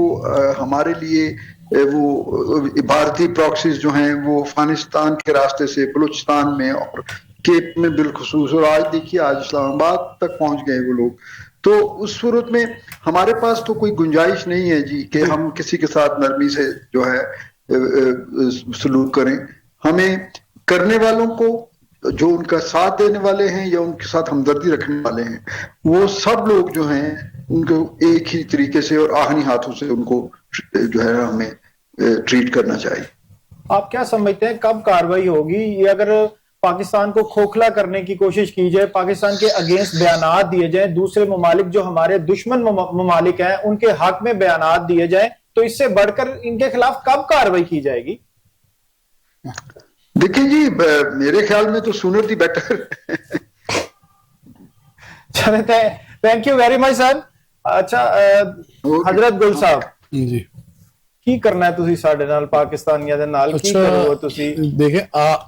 हमारे लिए वो भारतीय प्रॉक्सीज जो हैं वो अफगानिस्तान के रास्ते से बलूचिस्तान में और केप में बिलखुसूस, और आज देखिए आज इस्लामाबाद तक पहुंच गए वो लोग। तो उस सूरत में हमारे पास तो कोई गुंजाइश नहीं है जी कि हम किसी के साथ नरमी से जो है सलूक करें। हमें करने वालों को, जो उनका साथ देने वाले हैं या उनके साथ हमदर्दी रखने वाले हैं, वो सब लोग जो हैं उनको एक ही तरीके से और आहनी हाथों से उनको जो है हमें ट्रीट करना चाहिए। आप क्या समझते हैं कब कार्रवाई होगी? ये अगर पाकिस्तान को खोखला करने की कोशिश की जाए, पाकिस्तान के अगेंस्ट बयानात दिए जाए, दूसरे ममालिक जो हमारे दुश्मन ममालिक हैं उनके हक में बयानात दिए जाए, तो इससे बढ़कर इनके खिलाफ कब कार्रवाई की जाएगी? देखिए जी, मेरे ख्याल में तो सूनर दी बेटर। चले, thank you very much sir. अच्छा, हजरत गुल साहब जी, की करना है तुसी साडे नाल, पाकिस्तानियां दे नाल की करो तुसी? देखें,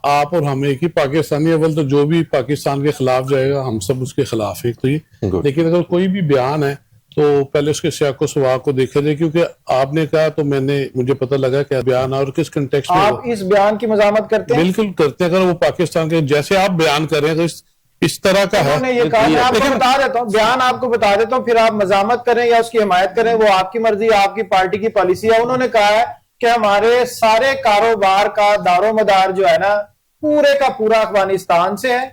आप और हम एक ही पाकिस्तानी, अव्वल तो जो भी पाकिस्तान के खिलाफ जाएगा हम सब उसके खिलाफ है। तो ये, लेकिन अगर कोई भी बयान है तो पहले उसके सियाको सवाल को देखा जाए, क्योंकि आपने कहा तो मुझे पता लगा क्या बयान और किस कंटेक्स्ट में आप इस बयान की मजामत करते हैं? बिल्कुल करते हैं। अगर वो पाकिस्तान के जैसे आप बयान कर रहे हैं तो इस तरह का है। उन्होंने ये कहा, मैं आपको बता देता हूँ, बयान आपको बता देता हूँ, फिर आप मजामत करें या उसकी हिमायत करें, वो आपकी मर्जी, आपकी पार्टी की पॉलिसी है। उन्होंने कहा है कि हमारे सारे कारोबार का दारोमदार जो है ना, पूरे का पूरा अफगानिस्तान से है,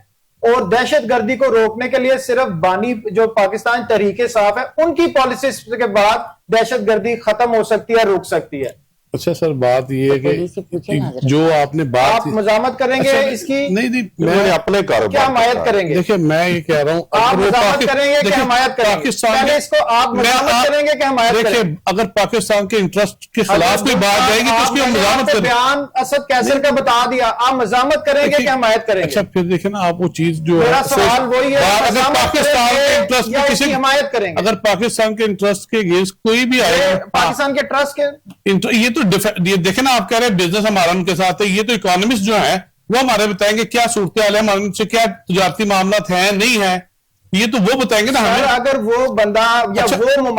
और दहशतगर्दी को रोकने के लिए सिर्फ बानी जो पाकिस्तान तहरीके साफ है उनकी पॉलिसी के बाद दहशतगर्दी खत्म हो सकती है, रुक सकती है। अच्छा सर, बात ये है कि जो आपने बात, आप मजामत करेंगे अच्छा, इसकी? नहीं मैं अपने कारोबार क्या हिमायत करेंगे? देखिए मैं ये कह रहा हूँ, आप मजामत करेंगे कि हिमायत करेंगे? पाकिस्तान पहले इसको आप मजामत करेंगे कि हिमायत देखिए, करेंगे? अगर पाकिस्तान के इंटरेस्ट के खिलाफ कोई बात जाएगी तो उसकी हम मजामत करेंगे। बयान असद कैसर का बता दिया, आप मजामत करेंगे कि हिमायत करेंगे? अच्छा फिर देखिए ना, आप वो चीज जो मेरा सवाल वही है, अगर पाकिस्तान के इंटरेस्ट या में इसकी हिमायत करेंगे? अगर पाकिस्तान के इंटरेस्ट के अगेंस्ट कोई भी आए, पाकिस्तान के ट्रस्ट के, ये तो ये देखे ना, आप कह रहे हैं बिजनेस हमारा उनके साथ है, ये तो इकोनॉमिस्ट जो है वो हमारे बताएंगे क्या सूरत हाल है, हमारे उनसे क्या तजारती मामलात हैं नहीं है, ये तो वो बताएंगे ना हमें। अगर वो बंदा या अच्छा, वो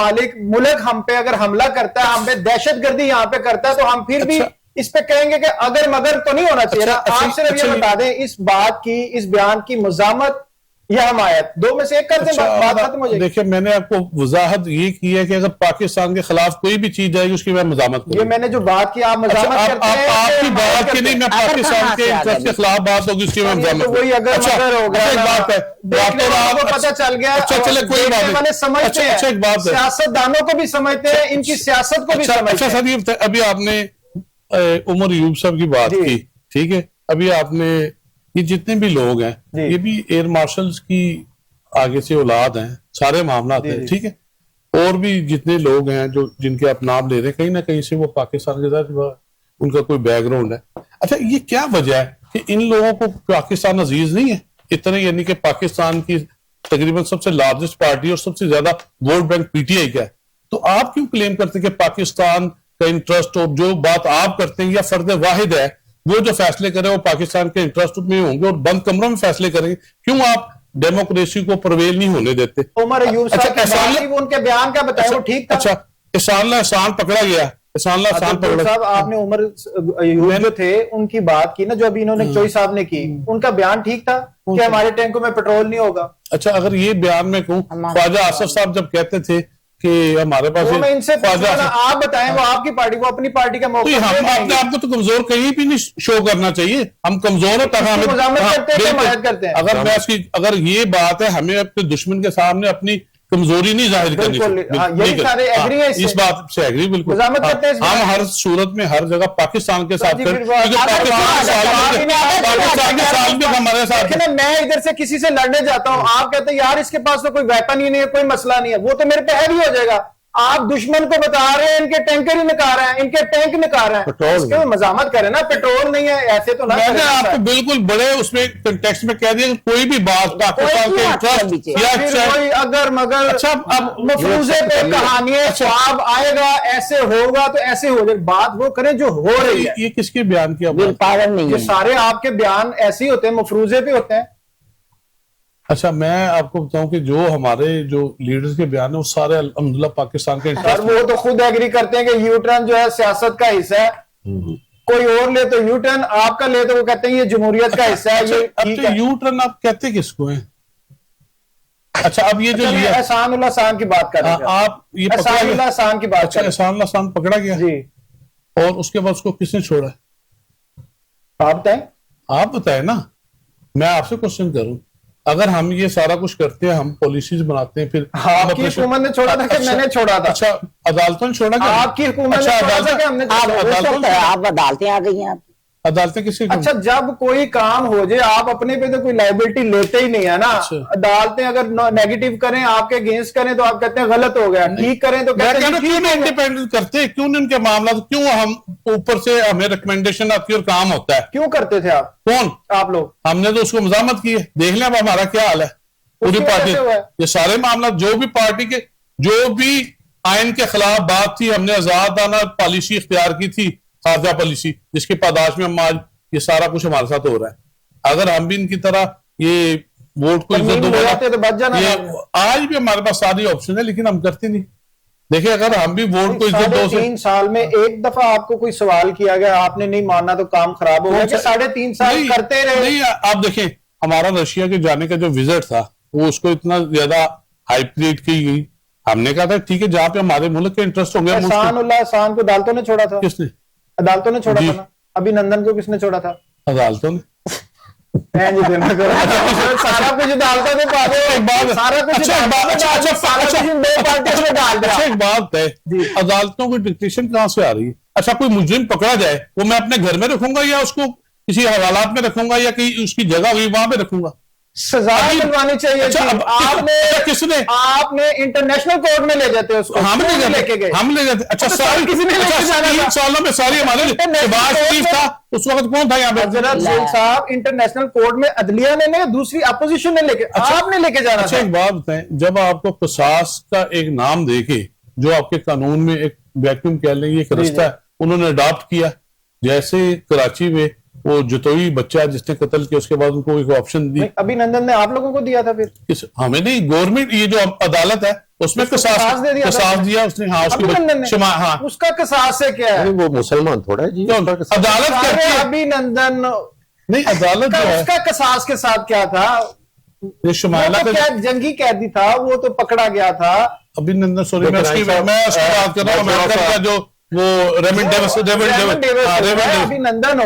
मुल्क हम पे अगर हमला करता है, हम पे दहशतगर्दी यहाँ पे करता है, तो हम फिर भी इस पे कहेंगे कि अगर मगर तो नहीं होना चाहिए। आप सिर्फ ये बता दें इस बात की, इस बयान की मजामत या हमायत, दो में से एक कर दें, बात खत्म हो जाएगी। देखिए मैंने आपको वजाहत ये की है कि अगर पाकिस्तान के खिलाफ कोई भी चीज आएगी उसकी मैं मजामत करूंगा। ये मैंने जो बात की, आप मजामत करते हैं, आपकी बात की नहीं, मैं पाकिस्तान के इंटरेस्ट के खिलाफ बात होगी उसकी मैं मजामत करूंगा। वही अगर मगर हो गया, एक बात है, आपको पता चल गया। अच्छा चले कोई बात नहीं, मैंने समझते हैं, एक बात है, सियासतदानों को भी समझते हैं, इनकी सियासत को भी समझते हैं। अच्छा सर, ये अभी आपने उमर यूब साहब की बात की, ठीक है, अभी आपने ये जितने भी लोग हैं ये भी एयर मार्शल्स की आगे से औलाद हैं, सारे मामला हैं, ठीक है, और भी जितने लोग हैं जो जिनके आप नाम ले रहे हैं, कहीं ना कहीं से वो पाकिस्तान के साथ उनका कोई बैकग्राउंड है। अच्छा ये क्या वजह है कि इन लोगों को पाकिस्तान अजीज नहीं है इतने, यानी कि पाकिस्तान की तकरीबन सबसे लार्जेस्ट पार्टी और सबसे ज्यादा वोट बैंक पीटीआई का है, तो आप क्यों क्लेम करते हैं कि पाकिस्तान का इंटरेस्ट, और जो बात आप करते हैं या फर्द वाहिद है वो जो फैसले करें वो पाकिस्तान के इंटरेस्ट में होंगे और बंद कमरों में फैसले करेंगे, क्यों आप डेमोक्रेसी को प्रवेल नहीं होने देते? उमर अयूब साहब उनके बयान का बताया, वो ठीक था। अच्छा एहसान पकड़ा गया, एहसान पकड़ा साहब, आपने उमर अयूब जो थे उनकी बात की ना, जो अभी इन्होंने चोई साहब ने की, उनका बयान ठीक था कि हमारे टैंकों में पेट्रोल नहीं होगा। अच्छा अगर ये बयान में कहूं, ख्वाजा आसिफ साहब जब कहते थे कि हमारे पास, मैं इनसे आप बताएं, वो आपकी पार्टी, वो अपनी पार्टी का मौका, हम अपने आपको तो कमजोर कहीं भी नहीं शो करना चाहिए, हम कमजोर करते हैं। अगर ये बात है, हमें अपने दुश्मन के सामने अपनी कमजोरी नहीं जाहिर करनी चाहिए, इस बात से एग्री बिल्कुल। हम हर सूरत में हर जगह पाकिस्तान के साथ, पाकिस्तान के हमारे साथ। मैं इधर से किसी से लड़ने जाता हूँ, आप कहते हैं यार इसके पास तो कोई वेपन ही नहीं है, कोई मसला नहीं है, वो तो मेरे पे हैवी हो जाएगा। आप दुश्मन को बता रहे हैं इनके टैंकर ही निकाल रहे हैं, इनके टैंक निकाल रहे हैं, इसके मजामत करें ना, पेट्रोल नहीं है, ऐसे तो ना। मैंने आपको बिल्कुल बड़े उसमें कंटेक्स्ट में कह दिया कि कोई भी बात पाकिस्तान के इंटरेस्ट या कोई अगर मगर, अच्छा अब मफरूजे पे कहानियां, स्वाब आएगा, ऐसे होगा तो ऐसे हो जाए, बात वो करें जो हो रही है। ये किसके बयान की पागल नहीं है, ये सारे आपके बयान ऐसे ही होते हैं, मफरूजे पे होते हैं। अच्छा मैं आपको बताऊं कि जो हमारे जो लीडर्स के बयान है वो सारे अल्हम्दुलिल्लाह पाकिस्तान के इंटरेस्ट, वो तो खुद एग्री करते हैं कि यू टर्न जो है सियासत का हिस्सा है, कोई और ले तो यू टर्न, आपका ले तो वो कहते हैं ये जमहूरियत का हिस्सा है। ये ठीक है, यू टर्न आप कहते किसको है? अच्छा अब ये जो एहसानुल्लाह खान की बात कर रहे हैं आप, ये एहसानुल्लाह खान की बात, एहसानुल्लाह खान पकड़ा गया जी, और उसके बाद उसको किसने छोड़ा? आप बताएं, आप बताएं ना, मैं आपसे क्वेश्चन करूं। अगर हम ये सारा कुछ करते हैं, हम पॉलिसीज बनाते हैं, फिर आपकी हुकूमत ने छोड़ा था कि मैंने छोड़ा था? अच्छा अदालतों ने छोड़ा, आपकी हुकूमत ने छोड़ा था कि हमने? आप अदालतें आ गई हैं, अदालतें किसी? अच्छा जब कोई काम हो जाए आप अपने पे तो कोई लाइबिलिटी लेते ही नहीं है ना। अदालतें अगर नेगेटिव करें, आपके अगेंस्ट करें तो आप कहते हैं गलत हो गया, ठीक करें तो कहते हैं क्यों नहीं इंडिपेंडेंट करते, क्यों नहीं उनके मामला, क्यों हम ऊपर से हमें रिकमेंडेशन आती है और काम होता है? क्यों करते थे आप? कौन? आप लोग। हमने तो उसको मजामत की है, देख लें अब हमारा क्या हाल है पूरी पार्टी। ये सारे मामला जो भी पार्टी के, जो भी आइन के खिलाफ बात थी, हमने आजादाना पॉलिसी इख्तियार की थी, खारजा पॉलिसी, जिसके पादाश में हम आज ये सारा कुछ हमारे साथ हो रहा है। अगर हम भी इनकी तरह ये वोट को इज्जत तरमीम ले दोबारा, आते तो बच जाना ये था। आज भी हमारे पास सारी ऑप्शन है, लेकिन हम करते नहीं। देखिए, अगर हम भी वोट को इज्जत दो 3.5 साल में एक दफा आपको कोई सवाल किया गया, आपने नहीं माना तो काम खराब हो गया, कि 3.5 साल नहीं, करते रहे? नहीं, आप देखें, हमारा रशिया के जाने का जो विजिट था वो उसको इतना ज्यादा हाइप क्रिएट की गई। हमने कहा था ठीक है, जहाँ पे हमारे मुल्क के इंटरेस्ट होंगे। एहसान को अदालतों ने छोड़ा था। किसने? अदालतों ने छोड़ा जी। था ना। अभिनंदन को किसने छोड़ा था? अदालतों ने। जी देना करो। सारा कुछ अदालतों ने पा दो, सारा कुछ अच्छा, एक बात है, जी। अदालतों की डिक्टेशन कहाँ से आ रही है? अच्छा, कोई मुजरिम पकड़ा जाए, वो मैं अपने घर में रखूंगा या उसको किसी हवालात में रखूंगा या कहीं उसकी जगह हुई वहां पे रखूंगा? सजा मिलवानी चाहिए। अच्छा, थी। आपने इंटरनेशनल कोर्ट में ले जाते उसको, हम लेके गए। अच्छा, तो सारी किसी ने लेके जाना था। 3 सालों में सारी हमारे शहबाज शरीफ था उस वक्त, कौन था यहाँ पे? हजरत ज़ैद साहब, इंटरनेशनल कोर्ट में अदलिया ने नहीं, दूसरी अपोजिशन ने लेके, आपने लेके जाना अच्छा, था। एक बात बताएं, जब आपको कसास का एक नाम देके, जो आपके कानून में एक वैक्यूम कह लें, एक रास्ता है, उन्होंने अडॉप्ट किया। जैसे कराची में वो जतोई बच्चा जिसने कत्ल किया, उसके बाद उनको एक ऑप्शन दी। अभिनंदन ने आप लोगों को दिया था फिर? हमें नहीं, गवर्नमेंट, ये जो अदालत है उसमें कसास दे दिया, कसास दिया उसने। हाँ, उसकी हाँ, उसका कसास से क्या है? वो मुसलमान थोड़ा है जी। अदालत कहती है, अभिनंदन नहीं, अदालत जो है उसका कसास के साथ क्या था? ये शुमाइला वो तो क्या जंगी कैदी था, वो तो पकड़ा गया था। अभिनंदन, सॉरी, मैं उसकी बात कर रहा हूँ। अमेरिका का जो वो रेमंड डेविस, अभिनंदन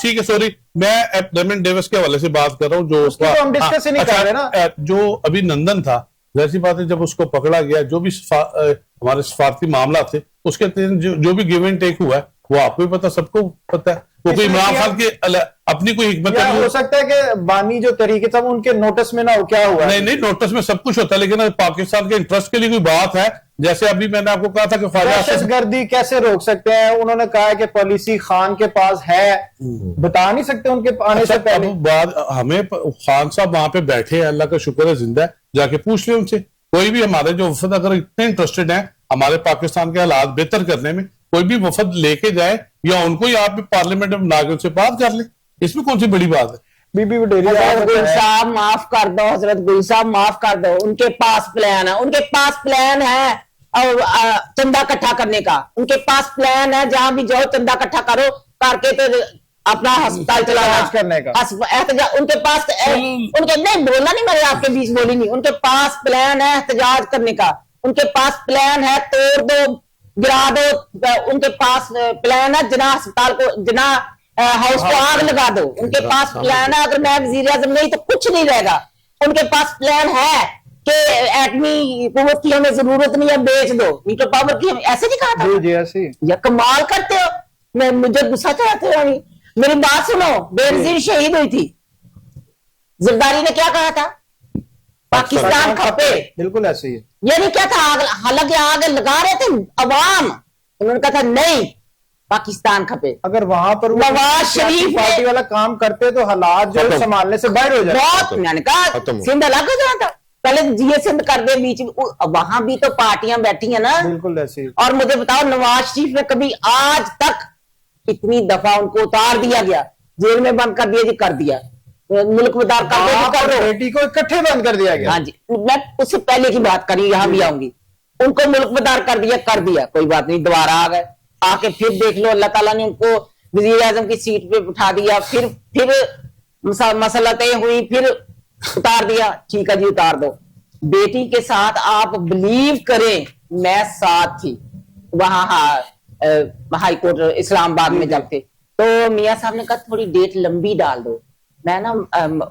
ठीक है, सॉरी, मैं रेमंड डेविस के हवाले से बात कर रहा हूँ, जो उसका हम डिस्कस ही नहीं कर रहे ना। जो अभिनंदन था, वैसी बात है, जब उसको पकड़ा गया, जो भी हमारे सफारती मामला थे, उसके जो भी गिव एंड टेक हुआ है, वो आपको भी पता, सबको पता है। वो कोई इमरान खान की अपनी कोई हिकमत हो सकता है कि बानी जो तरीके था उनके नोटिस में ना हो, क्या हुआ? नहीं, नोटिस में सब कुछ होता है, लेकिन पाकिस्तान के इंटरेस्ट के लिए कोई बात है, जैसे अभी मैंने आपको कहा था कि दहशतगर्दी कैसे रोक सकते हैं? उन्होंने कहा है कि पॉलिसी खान के पास है, बता नहीं सकते उनके आने से पहले? बाद हमें खान साहब वहां पे बैठे हैं, अल्लाह का शुक्र है जिंदा है, जाके पूछ ले उनसे। कोई भी हमारे जो वफद अगर इतने इंटरेस्टेड हैं हमारे पाकिस्तान के हालात बेहतर करने में, कोई भी वफद लेके जाए या उनको ही आप पार्लियामेंट में बना के उनसे बात कर ले, इसमें कौन सी बड़ी बात है? बीबी वडेरी साहब माफ कर दो, हजरत गुल साहब माफ कर दो, उनके पास प्लान है, उनके पास प्लान है और चंदा इकट्ठा करने का, उनके पास प्लान है, जहां भी जाओ चंदा इकट्ठा करो, करके तो अपना अस्पताल चलाना करने का उनके पास उनके नहीं बोलना नहीं, मैंने आपके बीच बोली नहीं। उनके पास प्लान है एहतजाज करने का, उनके पास प्लान है तोड़ दो गिरा दो, उनके पास प्लान है जिना अस्पताल को, जिना हाउस को आग लगा दो, उनके पास प्लान है अगर मैं वजीर आजम नहीं तो कुछ नहीं रहेगा। उनके पास प्लान है कि एटमी कुव्वत की हमें जरूरत नहीं है, बेच दो, न्यूक्लियर पावर की, ऐसे नहीं कहा था? जी ऐसे या कमाल करते हो, मैं मुझे गुस्सा चढ़ाते हो। मेरी बात सुनो, बेनजीर शहीद हुई थी, जरदारी ने क्या कहा था? पाकिस्तान खपे, बिल्कुल ऐसे ही है। ये नहीं क्या था? हालांकि आग लगा रहे थे अवाम, उन्होंने कहा था नहीं पाकिस्तान खपे। अगर वहां पर नवाज शरीफ पार्टी वाला काम करते तो हालात जो संभालने से बाहर हो जाए। बहुत, मैंने कहा सिंध अलग हो जाता, पहले जीए सिंध कर दे बीच में, वहां भी तो पार्टियां बैठी है ना। बिल्कुल ऐसे। और मुझे बताओ, नवाज शरीफ ने कभी आज तक इतनी दफा उनको उतार दिया गया, जेल में बंद कर दिया जी, कर दिया, मुल्क बदार कर दो, बेटी को इकट्ठे बंद कर दिया गया। हाँ जी, मैं उससे पहले की बात करी, यहां भी आऊंगी, उनको मुल्क बदार कर दिया, कोई बात नहीं, दोबारा आ गए, आके फिर देख लो, अल्लाह ताला ने उनको वजीर आजम की सीट पे उठा दिया, फिर मसलतें हुई, फिर उतार दिया, ठीक है जी उतार दो। बेटी के साथ आप बिलीव करें, मैं साथ थी वहां हाई कोर्ट इस्लामाबाद में जब थे, तो मियां साहब ने कहा थोड़ी डेट लंबी डाल दो, मैं ना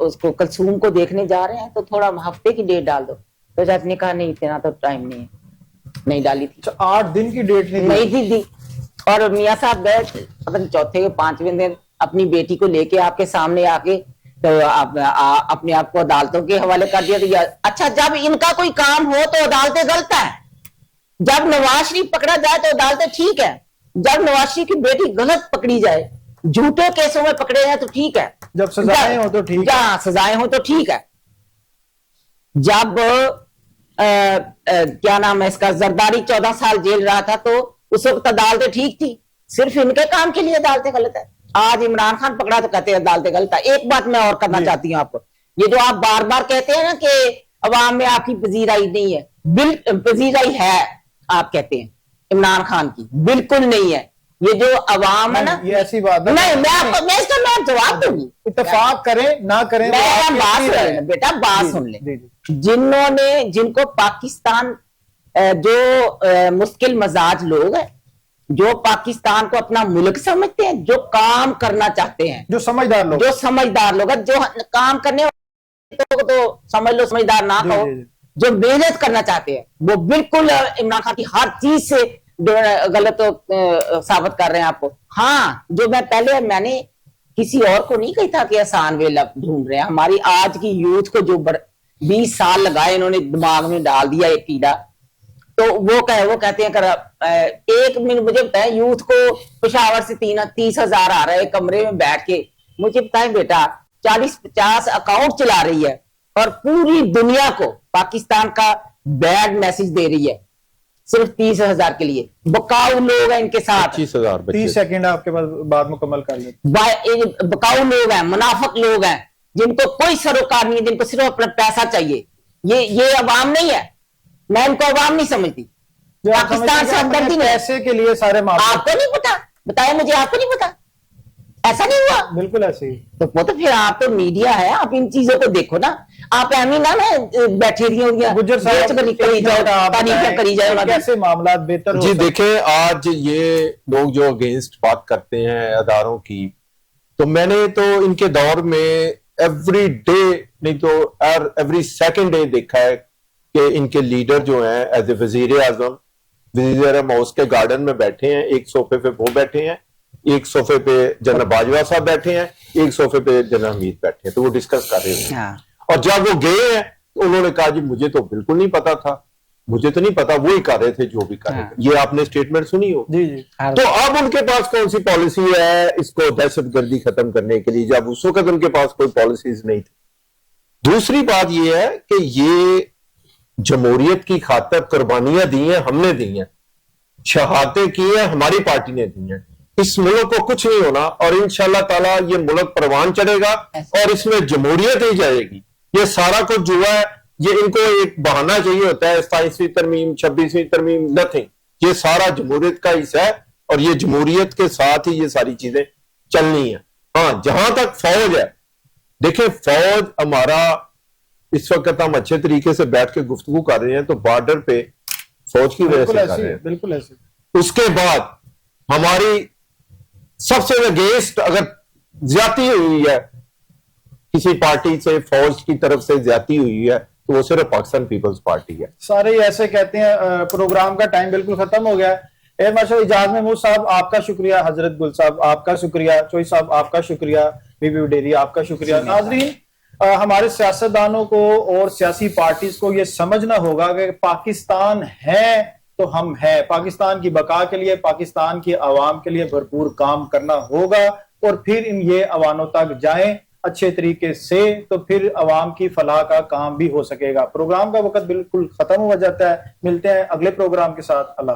उसको कलसूम को देखने जा रहे हैं तो थोड़ा हफ्ते की डेट डाल दो। तो जज ने कहा नहीं, इतना तो टाइम नहीं है, नहीं डाली थी। 8 दिन की डेट नहीं थी दी। और मियां साहब गए पता नहीं चौथे या 5वें दिन अपनी बेटी को लेके आपके सामने आके तो अपने आप को अदालतों के हवाले कर दिया। तो अच्छा, जब इनका कोई काम हो तो अदालतें गलत है, जब नवाज शरीफ पकड़ा जाए तो अदालतें ठीक है, जब नवाज शरीफ की बेटी गलत पकड़ी जाए, झूठे केसों में पकड़े जाए तो ठीक है, जब सजाएं हो तो ठीक है, सजाएं हो तो ठीक है। जब क्या नाम है इसका, जरदारी 14 साल जेल रहा था तो उस वक्त अदालतें ठीक थी, सिर्फ इनके काम के लिए अदालतें गलत है। आज इमरान खान पकड़ा तो कहते हैं अदालतें गलत है। एक बात मैं और करना चाहती हूँ आपको, ये जो आप बार बार कहते हैं ना कि अवाम में आपकी पजीराई नहीं है, पजीराई है आप कहते हैं इमरान खान की, बिल्कुल नहीं है। ये जो अवाम है ना, ये ऐसी बात है नहीं, मैं इसका मैं जवाब दूंगी। इत्तेफाक करें ना करें, मैं बात सुन ले बेटा, बात सुन ले। जिनको पाकिस्तान जो मुश्किल मजाज लोग हैं, जो पाकिस्तान को अपना मुल्क समझते हैं, जो काम करना चाहते हैं, जो समझदार लोग हैं, जो काम करने तो समझ लो समझदार ना कहो, जो मेहनत करना चाहते हैं, वो बिल्कुल इमरान खान की हर चीज से गलत साबित कर रहे हैं आपको। हाँ, जो मैंने किसी और को नहीं कही था कि आसान वे ढूंढ रहे हैं। हमारी आज की यूथ को जो 20 साल लगाए इन्होंने दिमाग में डाल दिया एक कीड़ा, तो वो कहते हैं एक मिनट मुझे बताएं, यूथ को पेशावर से 30,000 आ रहा है कमरे में बैठ के, मुझे बताएं बेटा 40-50 अकाउंट चला रही है और पूरी दुनिया को पाकिस्तान का बैड मैसेज दे रही है सिर्फ 30,000 के लिए। बकाऊ लोग हैं इनके साथ। 30 सेकंड आपके पास, बात मुकम्मल कर लेते। बकाऊ लोग हैं, मुनाफिक लोग हैं, जिनको कोई सरोकार नहीं है, जिनको सिर्फ अपना पैसा चाहिए। ये अवाम नहीं है, मैं इनको अवाम नहीं समझती। पाकिस्तान से हमदर्दी नहीं। पैसे के लिए सारे मामले। आपको नहीं पता, बताया मुझे, आपको नहीं पता, ऐसा नहीं हुआ। बिल्कुल ऐसे ही। तो वो तो फिर आप तो मीडिया है, आप इन चीजों को देखो ना। आप एमी ना बैठे रही होंगी गुज्जर साहब करी जाए, कैसे मामला बेहतर जी देखें, आज ये लोग जो अगेंस्ट बात करते हैं अदारों की, तो मैंने तो इनके दौर में एवरी डे नहीं तो एवरी सेकंड डे देखा है कि इनके लीडर जो हैं एज ए वजीर आजम, वजीर हाउस के गार्डन में बैठे हैं, एक सोफे पे वो बैठे हैं, एक सोफे पे जनरल बाजवा साहब बैठे हैं, एक सोफे पे जनरल हमीद बैठे हैं, तो वो डिस्कस कर रहे हैं। और जब वो गए हैं तो उन्होंने कहा जी मुझे तो बिल्कुल नहीं पता था, मुझे तो नहीं पता, वो ही कर रहे थे जो भी कर रहे थे। ये आपने स्टेटमेंट सुनी हो? जी जी। तो अब उनके पास कौन सी पॉलिसी है इसको दहशतगर्दी खत्म करने के लिए, जब उस वक्त उनके पास कोई पॉलिसीज नहीं थी। दूसरी बात यह है कि ये जमहूरियत की खातिर कुर्बानियां दी हैं, हमने दी हैं, शहादतें की हैं, हमारी पार्टी ने दी हैं। इस मुल्क को कुछ नहीं होना और इंशाअल्लाह ताला ये मुल्क परवान चढ़ेगा और इसमें जमहूरियत ही जाएगी। ये सारा कुछ जुआ है, ये इनको एक बहाना चाहिए होता है, 27वीं तरमीम, 26वीं तरमीम, नथिंग। ये सारा जमहूरियत का हिस्सा है और ये जमहूरियत के साथ ही ये सारी चीजें चलनी है। हाँ, जहां तक फौज है, देखें फौज हमारा इस वक्त हम अच्छे तरीके से बैठ के गुफ्तगू कर रहे हैं तो बॉर्डर पे फौज की वजह से कर रहे हैं। बिल्कुल ऐसे। उसके बाद हमारी सबसे अगेंस्ट अगर ज्यादती हुई है किसी पार्टी से, फौज की तरफ से ज्यादती हुई है, तो वो सिर्फ पाकिस्तान पीपल्स पार्टी है। सारे ऐसे कहते हैं। प्रोग्राम का टाइम बिल्कुल खत्म हो गया है। माशा इजाज महमूद साहब आपका शुक्रिया, हजरत गुल साहब आपका शुक्रिया, चोई साहब आपका शुक्रिया, बीबी डेरी आपका शुक्रिया। नाजरीन, हमारे सियासतदानों को और सियासी पार्टीज को यह समझना होगा कि पाकिस्तान है तो हम है। पाकिस्तान की बका के लिए, पाकिस्तान की आवाम के लिए भरपूर काम करना होगा और फिर ये अवानों तक जाएं अच्छे तरीके से, तो फिर अवाम की फलाह का काम भी हो सकेगा। प्रोग्राम का वक्त बिल्कुल खत्म हो जाता है। मिलते हैं अगले प्रोग्राम के साथ। अल्लाह।